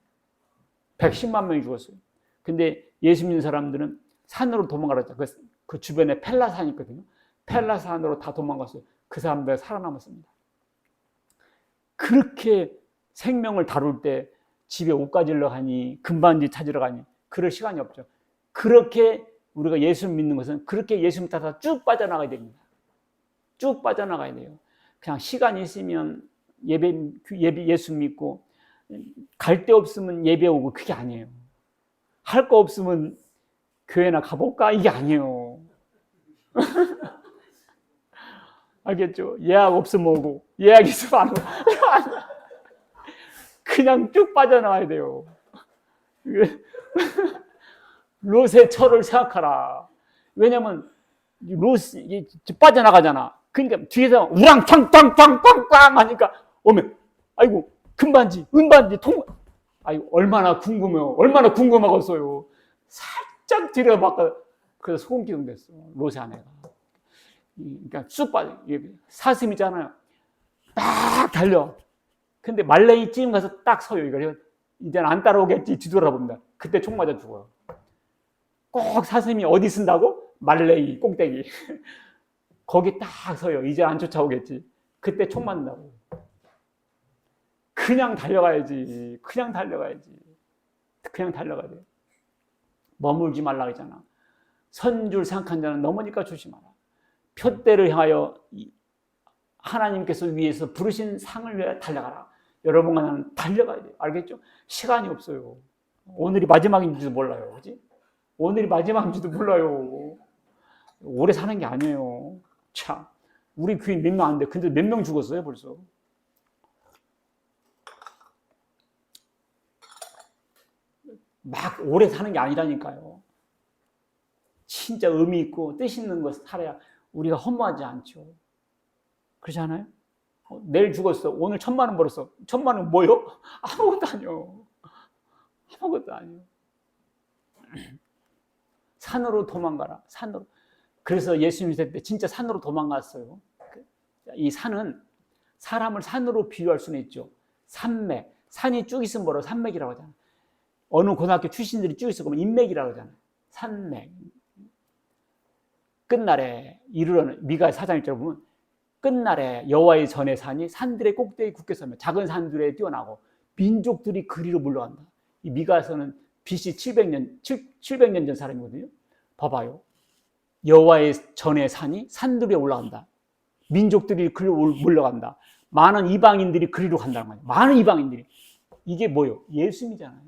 110만 명이 죽었어요. 근데 예수 믿는 사람들은 산으로 도망가라 했잖아. 그 주변에 펠라산이 있거든요. 펠라산으로 다 도망갔어요. 그 사람들 살아남았습니다. 그렇게 생명을 다룰 때 집에 옷 가지러 가니 금반지 찾으러 가니 그럴 시간이 없죠. 그렇게 우리가 예수를 믿는 것은 그렇게 예수 믿다가 쭉 빠져나가야 됩니다. 쭉 빠져나가야 돼요. 그냥 시간이 있으면 예수 믿고 갈 데 없으면 예배 오고 그게 아니에요. 할 거 없으면 교회나 가볼까? 이게 아니에요. 알겠죠? 예약 없으면 오고 예약 있으면 안 오고 그냥 쭉 빠져나와야 돼요. 롯의 철을 생각하라. 왜냐면 롯이 빠져나가잖아. 그러니까 뒤에서 우랑탕탕탕탕탕 하니까 오면 아이고 금반지, 은반지, 아이고 얼마나 궁금해요. 얼마나 궁금하겠어요. 살짝 들여봤다. 그래서 소금 기둥 됐어. 롯의 아내가. 그러니까 쑥 빠져. 사슴이잖아요. 딱 달려. 근데 말레이 찜 가서 딱 서요. 이거 이제는 안 따라오겠지. 뒤돌아봅니다. 그때 총 맞아 죽어요. 꼭 사슴이 어디 쓴다고? 말레이 꼭대기. 거기 딱 서요. 이제 안 쫓아오겠지. 그때 총 맞는다고. 그냥 달려가야지. 그냥 달려가야지. 그냥 달려가야 돼. 머물지 말라 그러잖아. 선줄 생각한 자는 넘으니까 조심하라. 표대를 향하여 하나님께서 위에서 부르신 상을 위해 달려가라. 여러분과 나는 달려가야 돼요. 알겠죠? 시간이 없어요. 오늘이 마지막인지도 몰라요. 그지? 오늘이 마지막인지도 몰라요. 오래 사는 게 아니에요. 참, 우리 교인 몇 명 안 돼. 근데 몇 명 죽었어요, 벌써. 막 오래 사는 게 아니라니까요. 진짜 의미 있고 뜻 있는 것 살아야 우리가 허무하지 않죠. 그렇지 않아요? 내일 죽었어. 오늘 1,000만 원 벌었어. 1,000만 원 뭐요? 아무것도 아니요. 아무것도 아니요. 산으로 도망가라. 산으로. 그래서 예수님 때 진짜 산으로 도망갔어요. 이 산은 사람을 산으로 비유할 수는 있죠. 산맥. 산이 쭉 있으면 뭐라고 산맥이라고 하잖아요. 어느 고등학교 출신들이 쭉 있어 그러면 인맥이라고 하잖아요. 산맥. 끝날에 이르러는 미가 4장 1절 보면 끝날에 여호와의 전의 산이 산들의 꼭대기 굳게 서며 작은 산들에 뛰어나고 민족들이 그리로 물러간다. 이 미가서는 BC 700년 전 사람이거든요. 봐봐요. 여호와의 전의 산이 산들 위에 올라간다. 민족들이 그리로 물러간다. 많은 이방인들이 그리로 간다는 거예요. 많은 이방인들이. 이게 뭐예요? 예수님이잖아요.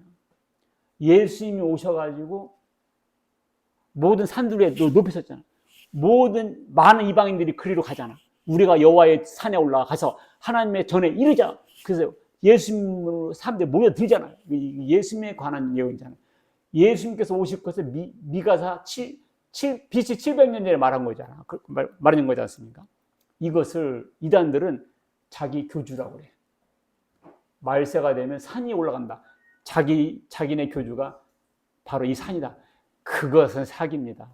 예수님이 오셔가지고 모든 산들 위에 높이셨잖아요. 모든 많은 이방인들이 그리로 가잖아. 우리가 여호와의 산에 올라가서 하나님의 전에 이르자. 그래서 예수님으로 사람들이 모여들잖아요. 예수님에 관한 예언이잖아요. 예수님께서 오실 것을 미가사 BC 700년 전에 말한 거잖아. 말한 거지 않습니까? 이것을 이단들은 자기 교주라고 그래. 말세가 되면 산이 올라간다. 자기네 교주가 바로 이 산이다. 그것은 사기입니다.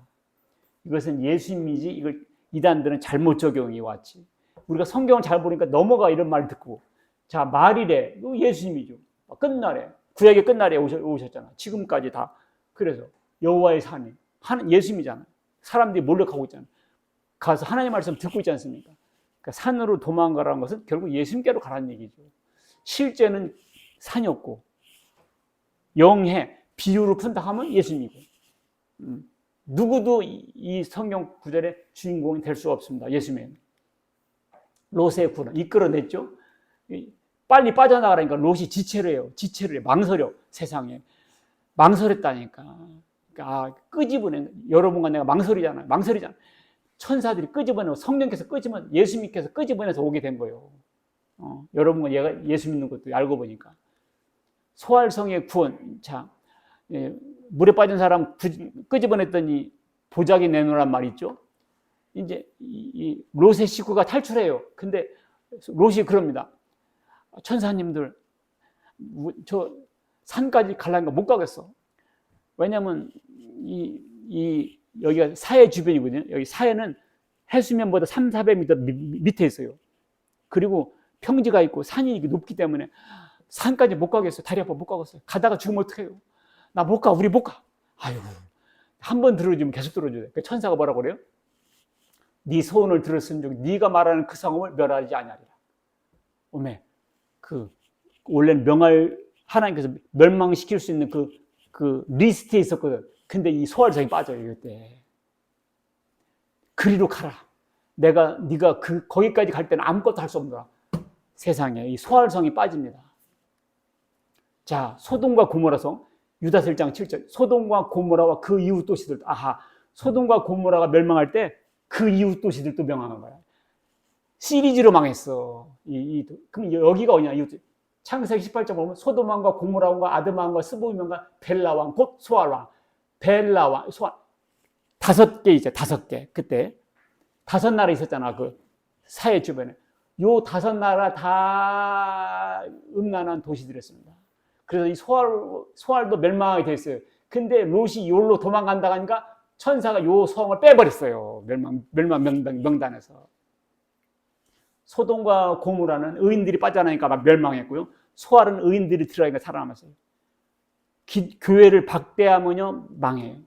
이것은 예수님이지 이걸 이단들은 잘못 적용이 왔지. 우리가 성경을 잘 보니까 넘어가 이런 말 듣고 자 말이래 예수님이죠. 끝날에 구약의 끝날에 오셨잖아. 지금까지 다. 그래서 여호와의 산이 예수님이잖아. 사람들이 몰려가고 있잖아. 가서 하나님 말씀 듣고 있지 않습니까? 그러니까 산으로 도망가라는 것은 결국 예수님께로 가라는 얘기죠. 실제는 산이었고 영해 비유로 푼다 하면 예수님이고 누구도 이 성경 구절의 주인공이 될 수 없습니다. 예수님은 롯의 구원 이끌어냈죠. 빨리 빠져나가라니까 롯이 지체를 해요. 지체를 해. 망설여 세상에 망설였다니까. 그러니까 끄집어낸 여러분과 내가 망설이잖아요. 천사들이 끄집어내고 성령께서 예수님께서 끄집어내서 오게 된 거예요. 여러분과 얘가 예수 믿는 것도 알고 보니까 소알성의 구원. 자, 물에 빠진 사람 끄집어냈더니 보자기 내놓으란 말 있죠. 이제 이 롯의 식구가 탈출해요. 근데 롯이 그럽니다. 천사님들, 저 산까지 가려니까 못 가겠어. 왜냐하면 여기가 사해 주변이거든요. 여기 사해는 해수면보다 300~400m 밑에 있어요. 그리고 평지가 있고 산이 높기 때문에 산까지 못 가겠어요. 다리 아파 못 가겠어요. 가다가 죽으면 어떡해요? 나 못 가, 우리 못 가. 아유, 한 번 들어주면 계속 들어줘야 돼. 천사가 뭐라고 그래요? 네 소원을 들었은 즉 네가 말하는 그 성읍을 멸하지 아니하리라. 오메, 원래는 하나님께서 멸망시킬 수 있는 그 리스트에 있었거든. 근데 이 소알성이 빠져요, 이때. 그리로 가라. 네가 거기까지 갈 때는 아무것도 할 수 없노라. 세상에 이 소활성이 빠집니다. 자, 소돔과 고모라성, 유다서 1장 7절. 소돔과 고모라와 그 이웃 도시들. 아하, 소돔과 고모라가 멸망할 때 그 이웃 도시들도 멸망한 거야. 시리즈로 망했어. 그럼 여기가 어디냐? 창세기 18장 보면 소돔왕과 고모라왕과 아드마왕과 스보임왕과 벨라왕, 곧 소알왕, 벨라왕, 소알. 5개 이제 5개. 그때 5나라 있었잖아. 그 사해 주변에. 요 5나라 다 음란한 도시들이었습니다. 그래서 이 소알도 멸망하게 됐어요. 근데 롯이 요로 도망간다 하니까 천사가 요 성을 빼버렸어요. 멸망 명단에서. 소돔과 고모라는 의인들이 빠져나니까 막 멸망했고요. 소알은 의인들이 들어가니까 살아남았어요. 교회를 박대하면요 망해요.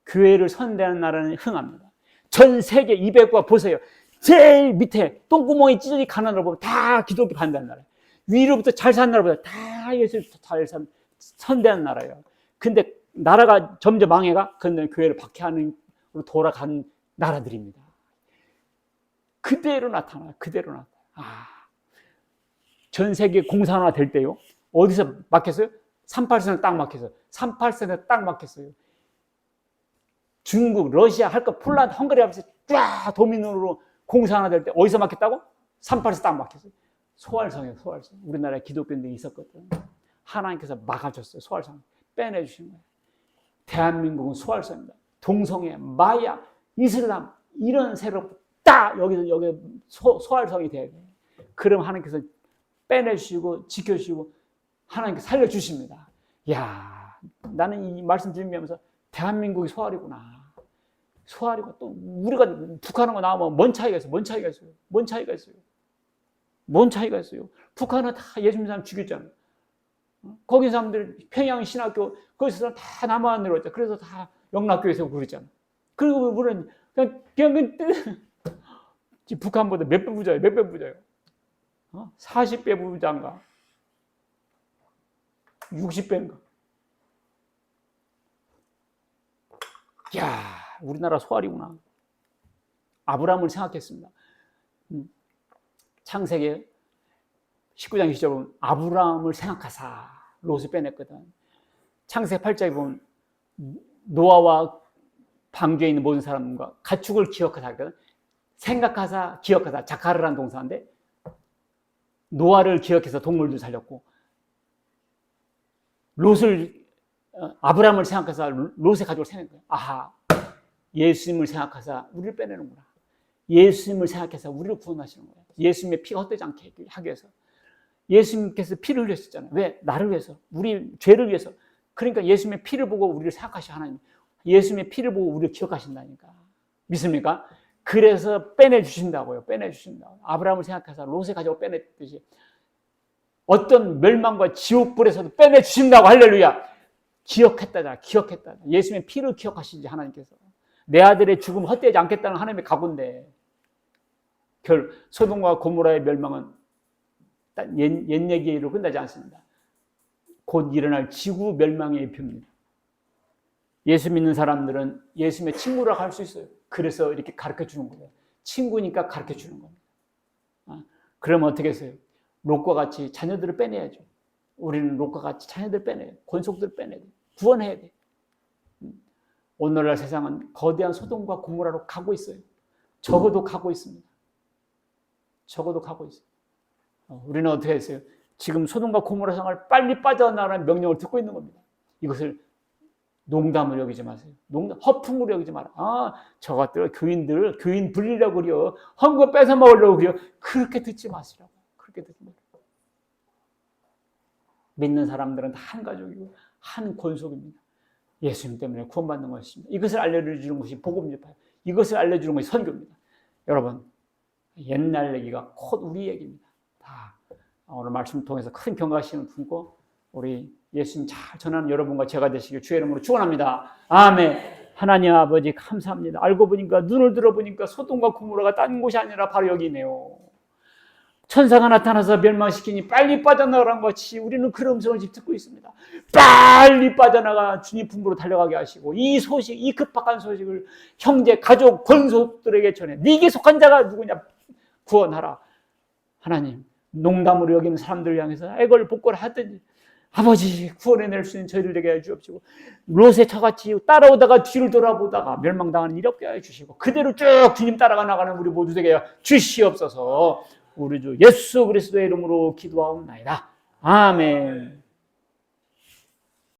교회를 선대하는 나라는 흥합니다. 전 세계 200과 보세요. 제일 밑에 똥구멍이 찢어지 가난 나라 보면 다 기독교 반대하는 나라예요. 위로부터 잘 사는 나라보다 다 예수 잘 선대하는 나라예요. 근데 나라가 점점 망해가 근데 교회를 박해하는 돌아가는 나라들입니다. 그대로 나타나요. 그대로 나타나요. 전 세계 공산화 될 때요. 어디서 막혔어요? 38선에 딱 막혔어요. 38선에 딱 막혔어요. 중국, 러시아, 할까 폴란드, 헝가리 하면서 쫙 도민으로 공산화 될 때 어디서 막혔다고? 38에서 딱 막혔어요. 소활성이에요. 소활성. 우리나라에 기독교인들이 있었거든. 하나님께서 막아줬어요. 소활성. 빼내주신 거예요. 대한민국은 소활성입니다. 동성애, 마약, 이슬람 이런 세력 딱 여기 소활성이 돼야 돼요. 그럼 하나님께서 빼내주시고 지켜주시고 하나님께서 살려주십니다. 야, 나는 이 말씀 드리면서 대한민국이 소활이구나. 소활이고 또 우리가 북한하고 나오면 뭔 차이가 있어요? 뭔 차이가 있어요? 뭔 차이가 있어요? 뭔 차이가 있어요? 북한은 다 예수 믿는 사람 죽였잖아요. 거기 사람들 평양 신학교 거기서 다 남한 내려왔잖아요. 그래서 다 영락교에서 그러잖아요. 그리고 우리는 그냥 북한보다 몇 배 부자예요? 몇 배 부자예요? 40배 부자인가? 60배인가? 야, 우리나라 소활이구나. 아브라함을 생각했습니다. 창세기 19장 20절 보면 아브라함을 생각하사 롯을 빼냈거든. 창세기 8장에 보면 노아와 방주에 있는 모든 사람과 가축을 기억하사 하거든. 생각하사 기억하사 자카르라는 동사인데 노아를 기억해서 동물도 살렸고 아브라함을 생각해서 롯의 가족을 생각해요. 아하, 예수님을 생각해서 우리를 빼내는구나. 예수님을 생각해서 우리를 구원하시는 거예요. 예수님의 피가 헛되지 않게 하기 위해서. 예수님께서 피를 흘렸었잖아요. 왜? 나를 위해서. 우리 죄를 위해서. 그러니까 예수님의 피를 보고 우리를 생각하시 하나님. 예수님의 피를 보고 우리를 기억하신다니까. 믿습니까? 그래서 빼내주신다고요. 빼내주신다고. 아브라함을 생각해서 롯의 가족을 빼냈듯이 어떤 멸망과 지옥불에서도 빼내주신다고. 할렐루야. 기억했다잖아. 기억했다. 예수님의 피를 기억하시지 하나님께서. 내 아들의 죽음 헛되지 않겠다는 하나님의 각오인데 소돔과 고모라의 멸망은 옛 얘기로 끝나지 않습니다. 곧 일어날 지구 멸망의 일표입니다. 예수 믿는 사람들은 예수님의 친구라고 할 수 있어요. 그래서 이렇게 가르쳐주는 거예요. 친구니까 가르쳐주는 겁니다. 그러면 어떻게 했어요? 롯과 같이 자녀들을 빼내야죠. 우리는 롯과 같이 자녀들을 빼내야 돼. 권속들을 빼내야 돼. 구원해야 돼. 오늘날 세상은 거대한 소돔과 고모라로 가고 있어요. 적어도 가고 있습니다. 적어도 가고 있어요. 우리는 어떻게 했어요? 지금 소돔과 고모라 성을 빨리 빠져나가라는 명령을 듣고 있는 겁니다. 이것을 농담으로 여기지 마세요. 허풍으로 여기지 마라. 저것들 교인 불리려고 그려. 헌금 뺏어 먹으려고 그려. 그렇게 듣지 마시라고. 그렇게 듣지 마시라고. 믿는 사람들은 다 한 가족이고 한 권속입니다. 예수님 때문에 구원받는 것입니다. 이것을 알려주는 것이 복음입니다. 이것을 알려주는 것이 선교입니다. 여러분, 옛날 얘기가 곧 우리 얘기입니다. 다 오늘 말씀을 통해서 큰 경각심을 품고 우리 예수님 잘 전하는 여러분과 제가 되시길 주의 이름으로 축원합니다. 아멘. 하나님 아버지 감사합니다. 알고 보니까 눈을 들어보니까 소돔과 고모라가 딴 곳이 아니라 바로 여기네요. 천사가 나타나서 멸망시키니 빨리 빠져나가라는 것이 우리는 그 음성을 지금 듣고 있습니다. 빨리 빠져나가 주님 품으로 달려가게 하시고 이 소식, 이 급박한 소식을 형제, 가족, 권속들에게 전해. 네게 속한 자가 누구냐? 구원하라. 하나님, 농담으로 여기는 사람들을 향해서 애걸복걸 하더니 아버지 구원해낼 수 있는 저희를 되게 해주옵시고 롯의 처같이 따라오다가 뒤를 돌아보다가 멸망당하는 일 없게 해주시고 그대로 쭉 주님 따라가 나가는 우리 모두 되게 주시옵소서. 우리 주 예수 그리스도의 이름으로 기도하옵나이다. 아멘.